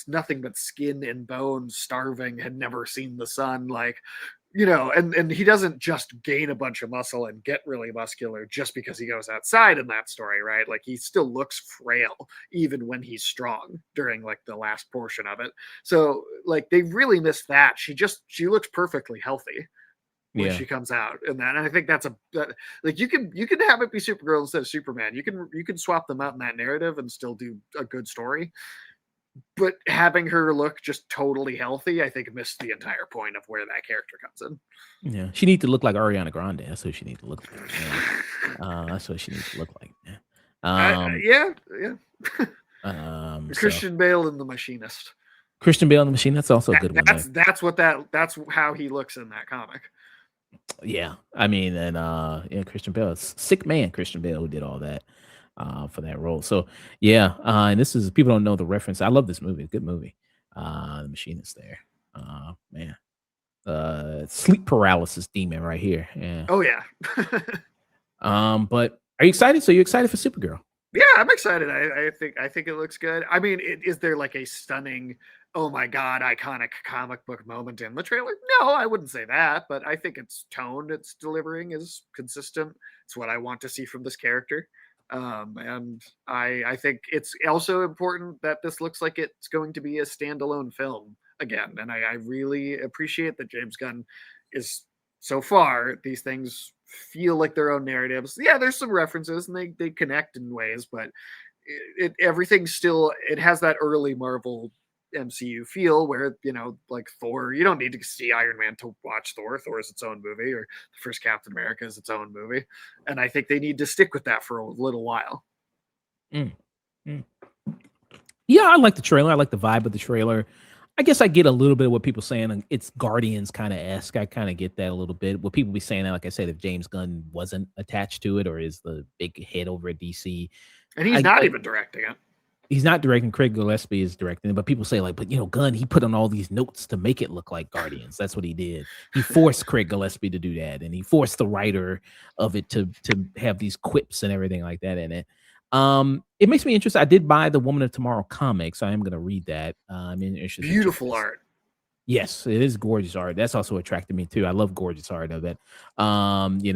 nothing but skin and bones, starving, had never seen the sun, like and he doesn't just gain a bunch of muscle and get really muscular just because he goes outside in that story, right? Like, he still looks frail even when he's strong during like the last portion of it. So like, they really missed that. She looks perfectly healthy when she comes out in that. And I think like, you can have it be Supergirl instead of Superman. You can swap them out in that narrative and still do a good story. But having her look just totally healthy, I think, missed the entire point of where that character comes in. Yeah, she needs to look like Ariana Grande. That's what she needs to look like. That's what she needs to look like. Christian Bale in The Machinist. Christian Bale in The Machine. That's also a good one. That's how he looks in that comic. Yeah, I mean, and Christian Bale, sick man, Christian Bale, who did all that for that role. So yeah, and this is, people don't know the reference. I love this movie. Good movie. The Machinist there. Man. Sleep paralysis demon right here. Yeah. Oh yeah. But are you excited? So you're excited for Supergirl? Yeah, I'm excited. I think it looks good. I mean, is there like a stunning, oh my god, iconic comic book moment in the trailer? No, I wouldn't say that, but I think its tone it's delivering is consistent. It's what I want to see from this character. And I think it's also important that this looks like it's going to be a standalone film again. And I really appreciate that James Gunn is, so far, these things feel like their own narratives. Yeah, there's some references and they connect in ways, but everything still, it has that early Marvel MCU feel where, like Thor, you don't need to see Iron Man to watch Thor. Thor is its own movie, or the first Captain America is its own movie. And I think they need to stick with that for a little while. Yeah, I like the trailer. I like the vibe of the trailer. I guess I get a little bit of what people saying. It's Guardians kind of esque. I kind of get that a little bit. What people be saying, like I said, if James Gunn wasn't attached to it or is the big head over at DC. And he's not even directing it. He's not directing. Craig Gillespie is directing it. But people say, like, but Gunn, he put on all these notes to make it look like Guardians. That's what he did. He forced Craig Gillespie to do that. And he forced the writer of it to have these quips and everything like that in it. It makes me interested. I did buy the Woman of Tomorrow comic, so I am going to read that. I'm interested. Beautiful art. Yes, it is gorgeous art. That's also attracted me too. I love gorgeous art of it. And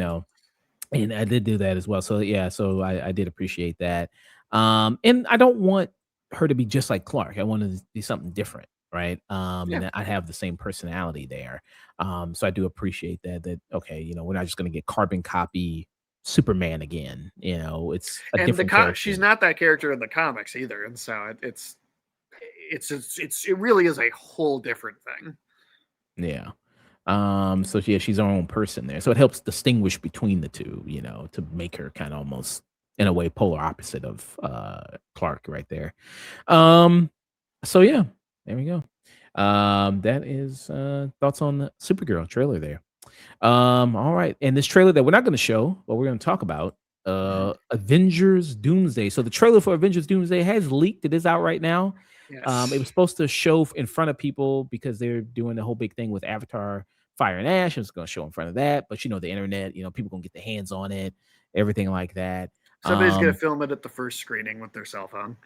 I did do that as well. So yeah, so I did appreciate that. And I don't want her to be just like Clark. I want to be something different, right? And I have the same personality there. So I do appreciate that. Okay, we're not just going to get carbon copy Superman again. It's a different character. She's not that character in the comics either, and so it really is a whole different thing. Yeah. So yeah, she's her own person there. So it helps distinguish between the two, to make her kind of almost in a way polar opposite of Clark right there. So yeah, there we go. That is thoughts on the Supergirl trailer there. All right. And this trailer that we're not going to show, but we're going to talk about Avengers Doomsday. So the trailer for Avengers Doomsday has leaked. It is out right now. Yes. It was supposed to show in front of people because they're doing the whole big thing with Avatar Fire and Ash. It's going to show in front of that, but the internet, people gonna get their hands on it, everything like that. Somebody's gonna Um, film it at the first screening with their cell phone.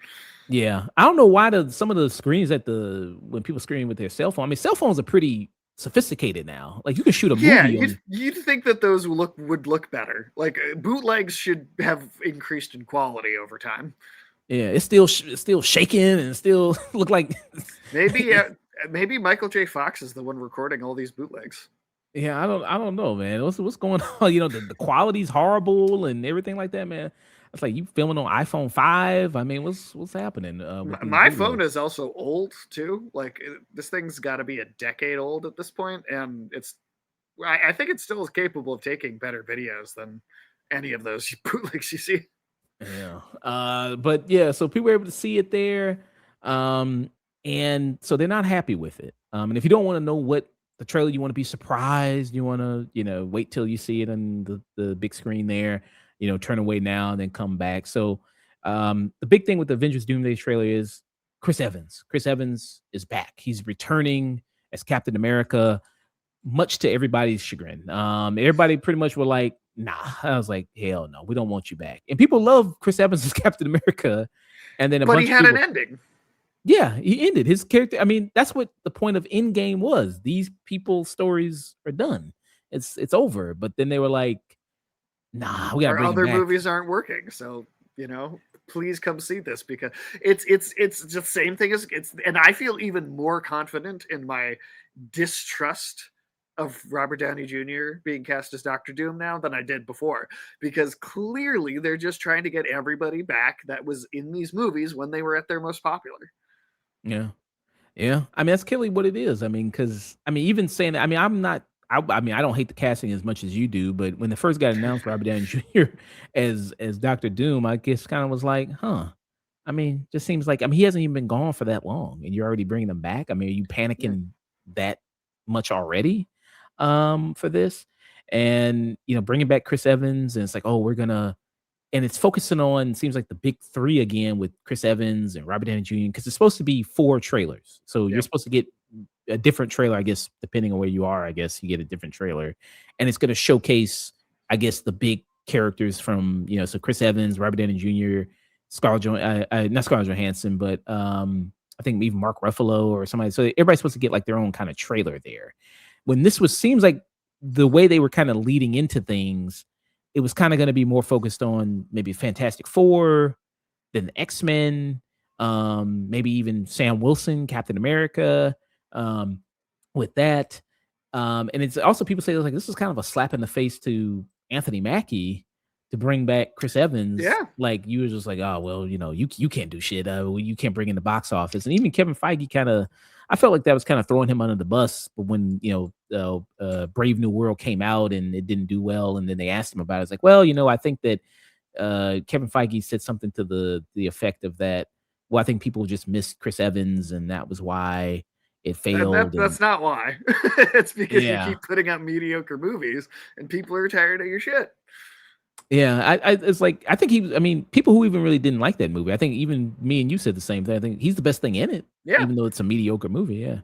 yeah, I don't know why some of the screens when people screen with their cell phone. I mean, cell phones are pretty sophisticated now. Like you can shoot a Yeah, movie on. you'd think that those would look better. Like bootlegs should have increased in quality over time. Yeah, it's still shaking and still look like. Maybe maybe Michael J. Fox is the one recording all these bootlegs. Yeah, I don't know, man. What's going on? The quality's horrible and everything like that, man. It's like you filming on iPhone 5. I mean, what's happening with these My phone bootlegs? is also old too. Like this thing's got to be a decade old at this point, and I think it's still capable of taking better videos than any of those bootlegs you see. Yeah. But yeah, so people were able to see it there. Um, and so they're not happy with it. And if you don't want to know what the trailer, you want to be surprised, you want to, wait till you see it on the big screen there, turn away now and then come back. So the big thing with the Avengers Doomsday trailer is Chris Evans. Chris Evans is back. He's returning as Captain America, much to everybody's chagrin. Everybody pretty much were like, nah. I was like, hell no, we don't want you back. And people love Chris Evans as Captain America. And then a But he bunch of had an people, ending. yeah, he ended his character. I mean, that's what the point of Endgame was. These people's stories are done. It's over. But then they were like, nah, we gotta Our bring him other back. movies aren't working, so please come see this because it's just the same thing as and I feel even more confident in my distrust of Robert Downey Jr. being cast as Doctor Doom now than I did before, because clearly they're just trying to get everybody back that was in these movies when they were at their most popular. Yeah. Yeah, I mean that's clearly what it is. I mean, because even saying that, I mean, I'm not. I mean, I don't hate the casting as much as you do, but when the first got announced, Robert Downey Jr. as Doctor Doom, I guess kind of was like, huh. I mean, just seems like he hasn't even been gone for that long, and you're already bringing him back. I mean, are you Yeah. panicking that much already for this? And bringing back Chris Evans, and it's like, oh, we're gonna and it's focusing on seems like the big three again with Chris Evans and Robert Downey Jr. because it's supposed to be 4 trailers. So you're Yep. supposed to get a different trailer, I guess, depending on where you are. I guess you get a different trailer, and it's going to showcase, I guess, the big characters from so Chris Evans, Robert Downey Jr., not Scarlett Johansson, but I think even Mark Ruffalo or somebody. So everybody's supposed to get like their own kind of trailer there. When this seems like the way they were kind of leading into things, it was kind of going to be more focused on maybe Fantastic Four, then X-Men, maybe even Sam Wilson, Captain America, um, with that. And it's also people say like this is kind of a slap in the face to Anthony Mackie to bring back Chris Evans. Yeah. Like you were just like, oh well, you can't do shit. You can't bring in the box office. And even Kevin Feige kind of, I felt like that was kind of throwing him under the bus. But when Brave New World came out and it didn't do well, and then they asked him about it, it's like, well, I think that Kevin Feige said something to the effect of that. Well, I think people just missed Chris Evans, and that was why it failed. That's And not why. It's because you yeah, keep putting out mediocre movies and people are tired of your shit. yeah, it's like I think I mean, people who even really didn't like that movie. I think even me and you said the same thing. I think he's the best thing in it, Yeah. even though it's a mediocre movie. Yeah.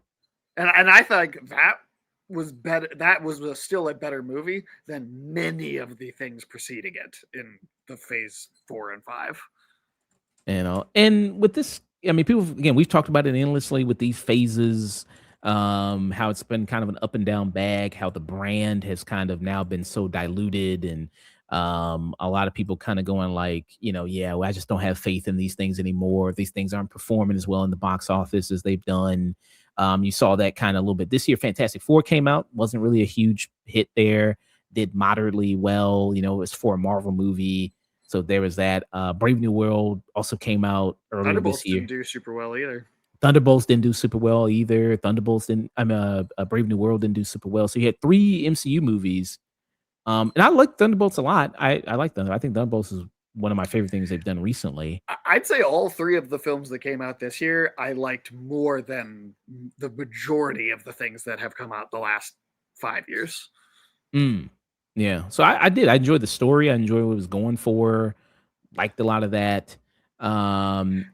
And I think that was better. That was still a better movie than many of the things preceding it in the phase 4 and 5. And with this, I mean, people again, we've talked about it endlessly with these phases, how it's been kind of an up and down bag, how the brand has kind of now been so diluted, and a lot of people kind of going like, yeah, well, I just don't have faith in these things anymore. These things aren't performing as well in the box office as they've done. You saw that kind of a little bit this year. Fantastic Four came out, wasn't really a huge hit there, did moderately well. It was for a Marvel movie. So there was that. Brave New World also came out earlier Thunderbolts this year. didn't do super well either. Thunderbolts didn't do super well either. Thunderbolts didn't. Brave New World didn't do super well. So you had 3 MCU movies, and I like Thunderbolts a lot. I like them. I think Thunderbolts is one of my favorite things they've done recently. I'd say all 3 of the films that came out this year I liked more than the majority of the things that have come out the last 5 years. Yeah. So I did. I enjoyed the story. I enjoyed what it was going for. Liked a lot of that. But And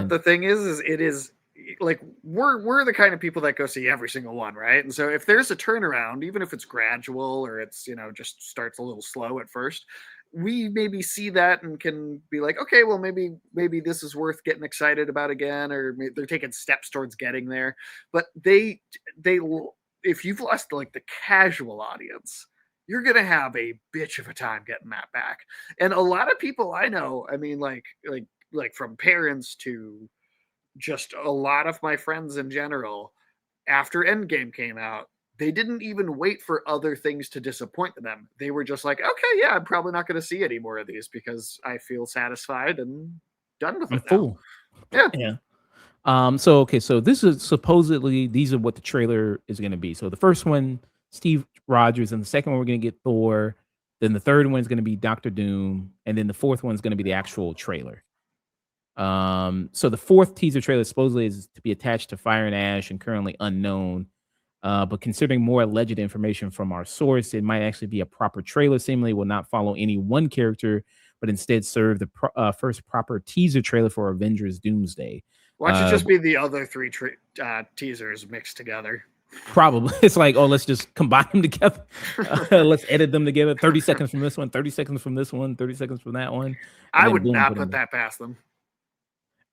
the thing is it is like we're the kind of people that go see every single one, right? And so if there's a turnaround, even if it's gradual or it's, just starts a little slow at first, we maybe see that and can be like, okay, well, maybe this is worth getting excited about again, or maybe they're taking steps towards getting there. But they if you've lost like the casual audience, you're gonna have a bitch of a time getting that back. And a lot of people I know, I mean, like from parents to just a lot of my friends in general, after Endgame came out, they didn't even wait for other things to disappoint them. They were just like, okay, yeah, I'm probably not going to see any more of these because I feel satisfied and done with I'm it now. full. Yeah. Yeah. So okay, so this is supposedly these are what the trailer is going to be. So the first one, Steve Rogers, and the second one we're going to get Thor. Then the third one is going to be Doctor Doom, and then the fourth one is going to be the actual trailer. So the fourth teaser trailer supposedly is to be attached to Fire and Ash and currently unknown. But considering more alleged information from our source, it might actually be a proper trailer. Seemingly will not follow any one character, but instead serve the first proper teaser trailer for Avengers Doomsday. Watch it just be the other three teasers mixed together. Probably. It's like, oh, let's just combine them together. Let's edit them together. 30 seconds from this one, 30 seconds from this one, 30 seconds from that one. I would not put that past them.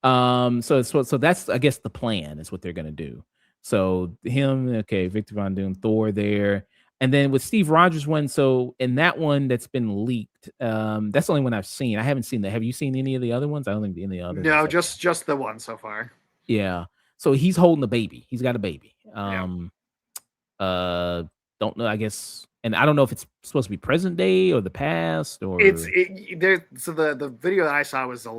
So that's, I guess, the plan is what they're gonna do. So him, okay, Victor Von Doom, Thor there, and then with Steve Rogers one. So in that one that's been leaked, that's the only one I've seen. I haven't seen that. Have you seen any of the other ones? I don't think any others. No, just the one so far. Yeah. So he's holding a baby. He's got a baby. Don't know. I guess, and I don't know if it's supposed to be present day or the past or So the video that I saw was it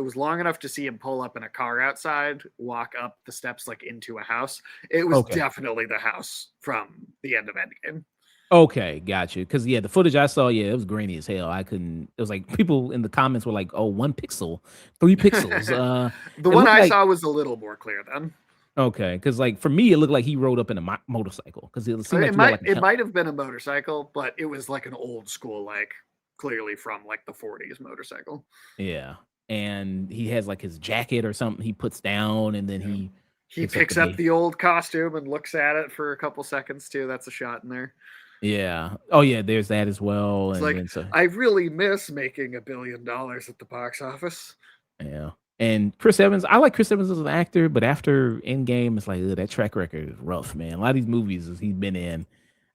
was long enough to see him pull up in a car outside, walk up the steps like into a house. It was definitely the house from the end of Endgame. Okay, got you. Because the footage I saw, it was grainy as hell. I couldn't. It was like people in the comments were like, "Oh, 1 pixel, 3 pixels." The one I saw was a little more clear then. Okay, because like for me, it looked like he rode up in a motorcycle. Because it seemed like it might have been a motorcycle, but it was like an old school, like clearly from like the 40s motorcycle. Yeah, and he has like his jacket or something he puts down, and then he picks up the old costume and looks at it for a couple seconds too. That's a shot in there. Yeah. Oh yeah, there's that as well. It's and I really miss making $1 billion at the box office. Yeah. And Chris Evans, I like Chris Evans as an actor, but after Endgame, it's like that track record is rough, man. A lot of these movies he's been in,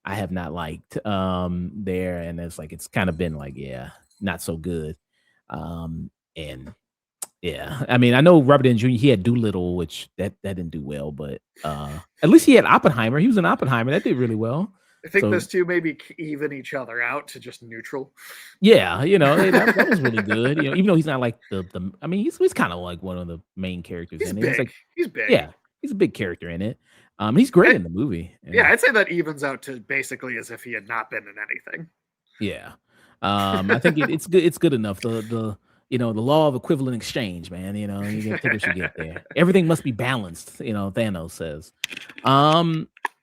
I have not liked there, and it's kind of been like, not so good. And yeah, I mean, I know Robert Downey Jr. He had Doolittle, which that didn't do well, but at least he had Oppenheimer. He was in Oppenheimer, that did really well. I think those two maybe even each other out to just neutral. Yeah, that was really good. Even though he's not like the I mean, he's kind of like one of the main characters in it. He's big. Yeah, he's a big character in it. He's great in the movie. Yeah, I'd say that evens out to basically as if he had not been in anything. Yeah, I think it's good. It's good enough. The law of equivalent exchange, man. You think we should get there. Everything must be balanced. Thanos says.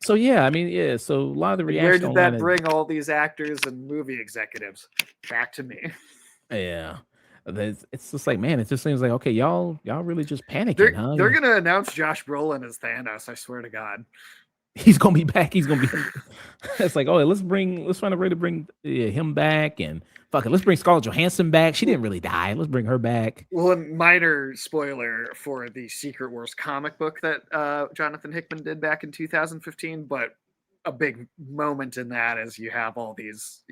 So yeah, I mean, so a lot of the reaction. Where did that bring all these actors and movie executives back to me? Yeah, it's just like, man, it just seems like, okay, y'all really just panicking, huh? They're gonna announce Josh Brolin as Thanos. I swear to God, he's gonna be back. He's gonna be. It's like, oh, let's find a way to bring him back, and fuck it, let's bring Scarlett Johansson back. She didn't really die. Let's bring her back. Well, a minor spoiler for the Secret Wars comic book that Jonathan Hickman did back in 2015, but a big moment in that is you have all these,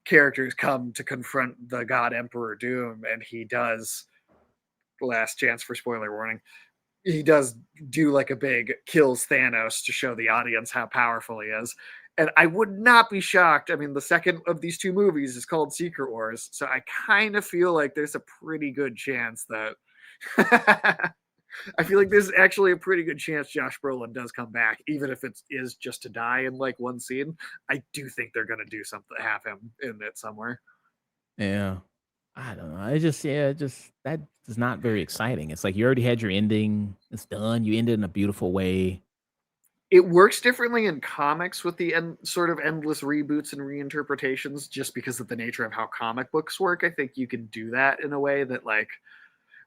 characters come to confront the God Emperor Doom, and he does, last chance for spoiler warning, he does do like a big kills Thanos to show the audience how powerful he is. And I would not be shocked. I mean, the second of these two movies is called Secret Wars. So I kind of feel like there's a pretty good chance that I feel like there's actually a pretty good chance Josh Brolin does come back, even if it is just to die in like one scene. I do think they're going to do something, have him in it somewhere. Yeah. I don't know. That is not very exciting. It's like you already had your ending. It's done. You ended in a beautiful way. It works differently in comics with the sort of endless reboots and reinterpretations, just because of the nature of how comic books work. I think you can do that in a way that, like,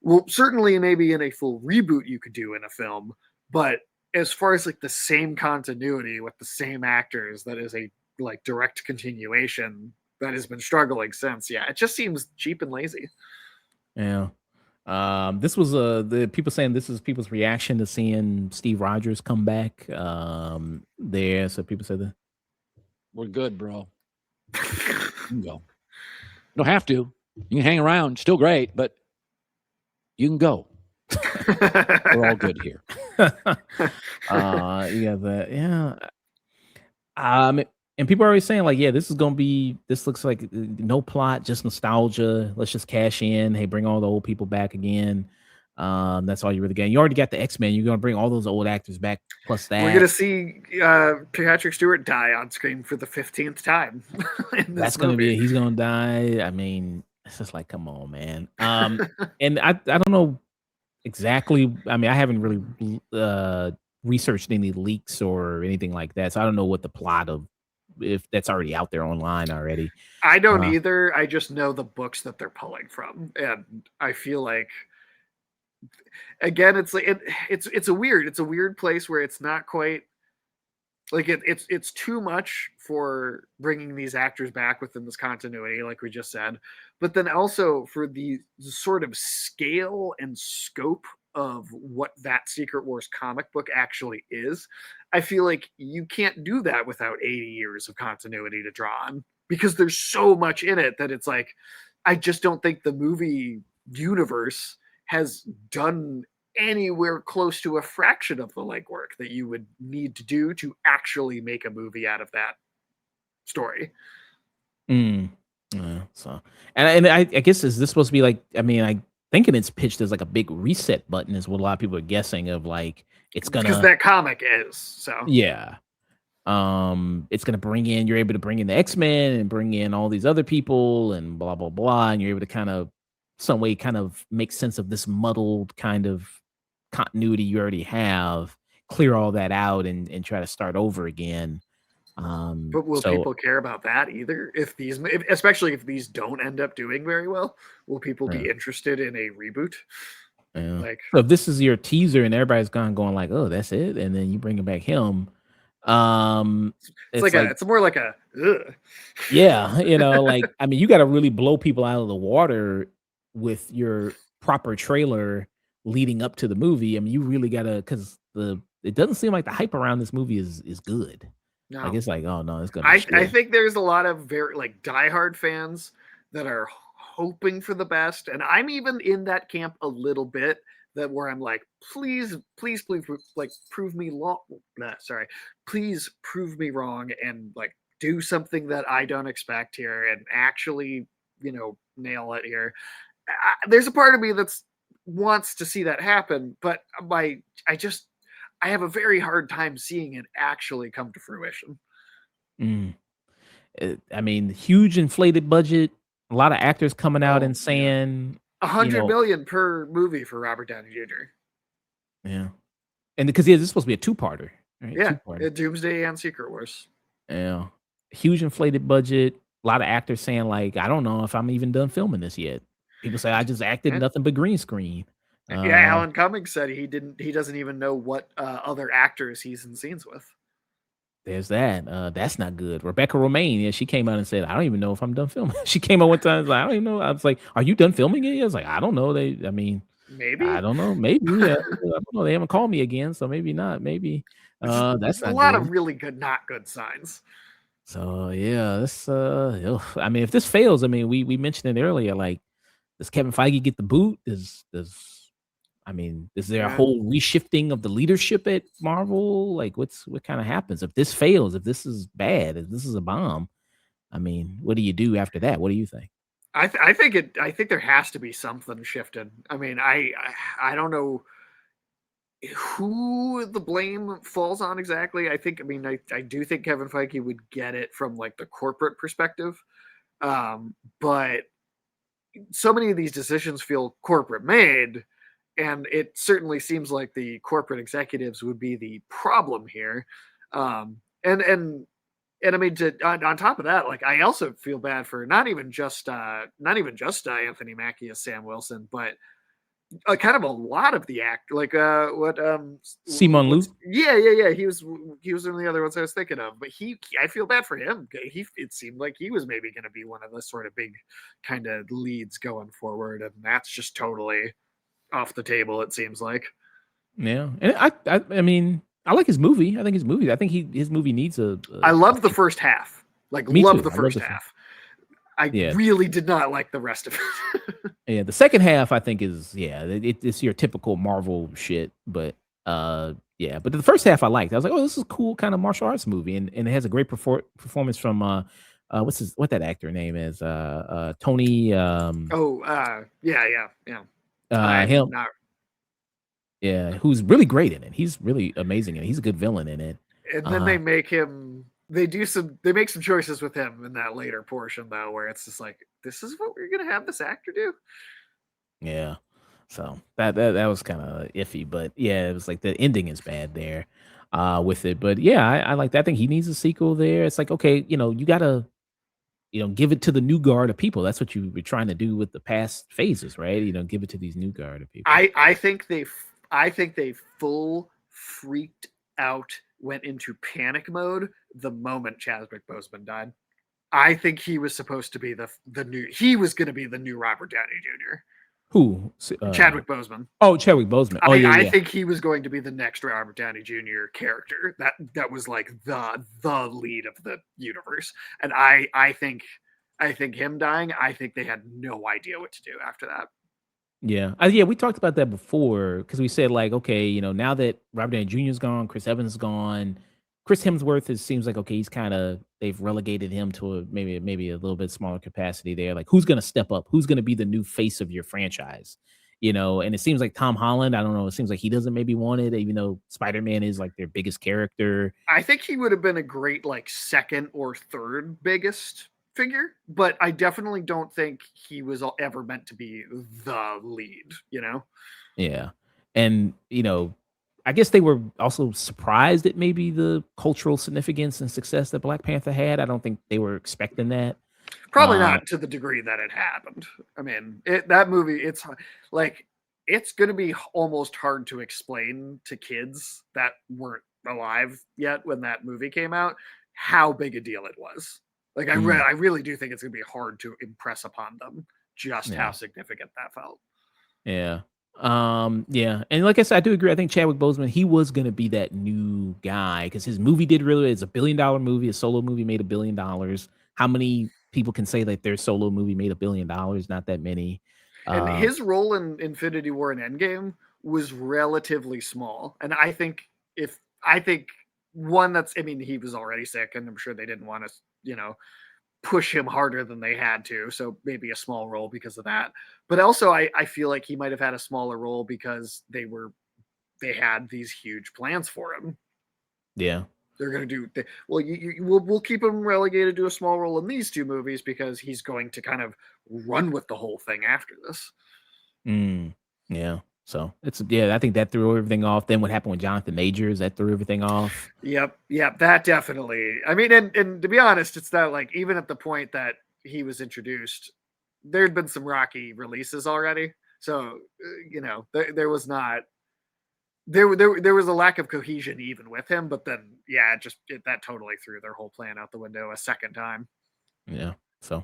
Well, certainly maybe in a full reboot you could do in a film, but as far as like the same continuity with the same actors, that is a like direct continuation that has been struggling since. Yeah, it just seems cheap and lazy. Yeah. This was the people saying this is people's reaction to seeing Steve Rogers come back. There, so people said that. We're good, bro. You can go. You don't have to. You can hang around. Still great, but you can go. We're all good here. Yeah, that, yeah. And people are always saying like, yeah, this looks like no plot, just nostalgia. Let's just cash in. Hey, bring all the old people back again. That's all you really get. You already got the X-Men. You're gonna bring all those old actors back plus that. We're gonna see Patrick Stewart die on screen for the 15th time. That's gonna be he's gonna die. I mean, it's just like, come on, man. And I don't know exactly. I mean, I haven't really researched any leaks or anything like that, so I don't know what the plot of if that's already out there online already. I don't either. I just know the books that they're pulling from, and I feel like again, it's like it's a weird place where it's not quite like it's too much for bringing these actors back within this continuity, like we just said, but then also for the sort of scale and scope of what that Secret Wars comic book actually is. I feel like you can't do that without 80 years of continuity to draw on, because there's so much in it that it's like I just don't think the movie universe has done anywhere close to a fraction of the legwork that you would need to do to actually make a movie out of that story. So and I guess, is this supposed to be like, I mean, I thinking it's pitched as like a big reset button is what a lot of people are guessing of, like it's gonna, because that comic is so yeah. It's gonna bring in, you're able to bring in the X-Men and bring in all these other people and blah blah blah, and you're able to kind of some way kind of make sense of this muddled kind of continuity you already have, clear all that out and try to start over again. But will people care about that either? Especially if these don't end up doing very well, will people be interested in a reboot? Yeah. Like, so if this is your teaser and everybody's going like, oh, that's it, and then you bring back him, it's more like a ugh. Yeah, like, I mean, you got to really blow people out of the water with your proper trailer leading up to the movie. I mean, you really got to, because it doesn't seem like the hype around this movie is good. No. Like, it's like, oh no, it's gonna. I think there's a lot of very like diehard fans that are hoping for the best, and I'm even in that camp a little bit. That where I'm like, please, like prove me please prove me wrong, and like do something that I don't expect here, and actually, nail it here. There's a part of me that's wants to see that happen, but I have a very hard time seeing it actually come to fruition. I mean, huge inflated budget, a lot of actors coming out and saying $100 million per movie for Robert Downey Jr. Yeah, and because this is supposed to be a two-parter, right? Yeah, Two-parter. Doomsday and Secret Wars. Yeah, huge inflated budget. A lot of actors saying like, I don't know if I'm even done filming this yet. People say I just acted nothing but green screen. Alan Cummings said he doesn't even know what other actors he's in scenes with. There's that. That's not good. Rebecca Romaine, she came out and said, I don't even know if I'm done filming. She came out one time, like, I don't even know. I was like, are you done filming it? I was like, I don't know. Maybe. I don't know. Maybe. Yeah. I don't know. They haven't called me again, so maybe not. Maybe. That's a lot of really good, not good signs. So yeah, this I mean, if this fails, I mean, we mentioned it earlier, like, does Kevin Feige get the boot? Is there a whole reshifting of the leadership at Marvel? Like, what kind of happens if this fails? If this is bad? If this is a bomb? I mean, what do you do after that? What do you think? I think there has to be something shifted. I mean, I don't know who the blame falls on exactly. I do think Kevin Feige would get it from like the corporate perspective, but so many of these decisions feel corporate made. And it certainly seems like the corporate executives would be the problem here. And I mean, on top of that, like, I also feel bad for not even just Anthony Mackie as Sam Wilson, but kind of a lot of the act, like Simon what's, Liu. yeah. He was one of the other ones I was thinking of, but I feel bad for him. It seemed like he was maybe going to be one of the sort of big kind of leads going forward, and that's just totally off the table. It seems like. Yeah, and I mean, I like his movie. I think his movie needs I a love the sequel. first half. Like, Me love too. the I love first the half. I yeah. really did not like the rest of it. Yeah, the second half I think is it's your typical Marvel shit, but yeah, but the first half I liked. I was like, oh, this is a cool kind of martial arts movie, and it has a great performance from what that actor name is Tony Oh, yeah. I'm him not. yeah, who's really great in it. He's really amazing in it. He's a good villain in it. And then they make him. They make some choices with him in that later portion though, where it's just like, this is what we're gonna have this actor do. Yeah. So that was kind of iffy, but yeah, it was like the ending is bad there with it. But yeah, I like that. I think he needs a sequel there. It's like, okay, you gotta, give it to the new guard of people. That's what you were trying to do with the past phases, right? Give it to these new guard of people. I think they full freaked out, went into panic mode the moment Chadwick Boseman died. I think he was supposed to be he was going to be the new Robert Downey Jr. Who? Chadwick Boseman. Oh, Chadwick Boseman. Oh, yeah. I think he was going to be the next Robert Downey Jr. character. That was like the lead of the universe. And I think him dying, I think they had no idea what to do after that. Yeah. Yeah, we talked about that before because we said, like, okay, now that Robert Downey Jr. is gone, Chris Evans is gone, Chris Hemsworth seems like, okay, they've relegated him to maybe a little bit smaller capacity there. Like, who's going to step up? Who's going to be the new face of your franchise? And it seems like Tom Holland, I don't know, it seems like he doesn't maybe want it, even though Spider-Man is like their biggest character. I think he would have been a great, like, second or third biggest figure, but I definitely don't think he was ever meant to be the lead, Yeah. And, I guess they were also surprised at maybe the cultural significance and success that Black Panther had. I don't think they were expecting that. Probably not to the degree that it happened. I mean, that movie, it's like, it's going to be almost hard to explain to kids that weren't alive yet when that movie came out how big a deal it was. Like, I really do think it's going to be hard to impress upon them just how significant that felt. Yeah. Yeah. And like I said, I do agree. I think Chadwick Boseman, he was going to be that new guy because his movie did really, it's $1 billion movie. A solo movie made $1 billion. How many people can say that their solo movie made $1 billion? Not that many. And his role in Infinity War and Endgame was relatively small. And I think he was already sick and I'm sure they didn't want to, push him harder than they had to. So maybe a small role because of that. But also I feel like he might have had a smaller role because they had these huge plans for him. Yeah. They're going to do, we'll keep him relegated to a small role in these two movies because he's going to kind of run with the whole thing after this. Yeah. So I think that threw everything off. Then what happened with Jonathan Majors, that threw everything off. Yep. That definitely. I mean, and to be honest, it's that, like, even at the point that he was introduced, there'd been some rocky releases already. So, there was not, there was a lack of cohesion even with him, but then, that totally threw their whole plan out the window a second time. Yeah. So,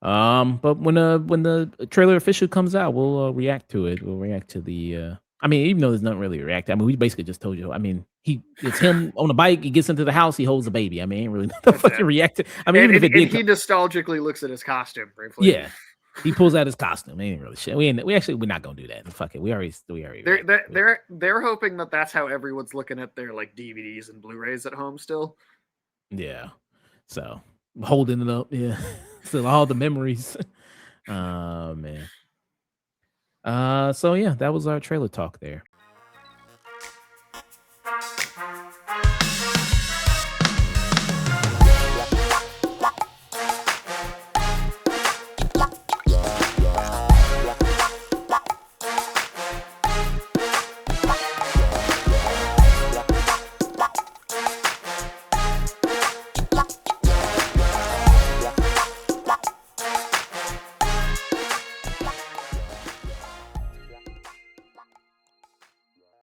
but when the trailer officially comes out, we'll react to it. We'll react to the. I mean, even though there's nothing really to react. I mean, we basically just told you. I mean, it's him on a bike. He gets into the house. He holds a baby. I mean, ain't really the fucking react. I mean, and he nostalgically looks at his costume briefly. Yeah, he pulls out his costume. He ain't really shit. We're not gonna do that. Fuck it. We already. They're hoping that that's how everyone's looking at their, like, DVDs and Blu-rays at home still. Yeah. So holding it up. Yeah. Still all the memories. Man. So yeah, that was our trailer talk there.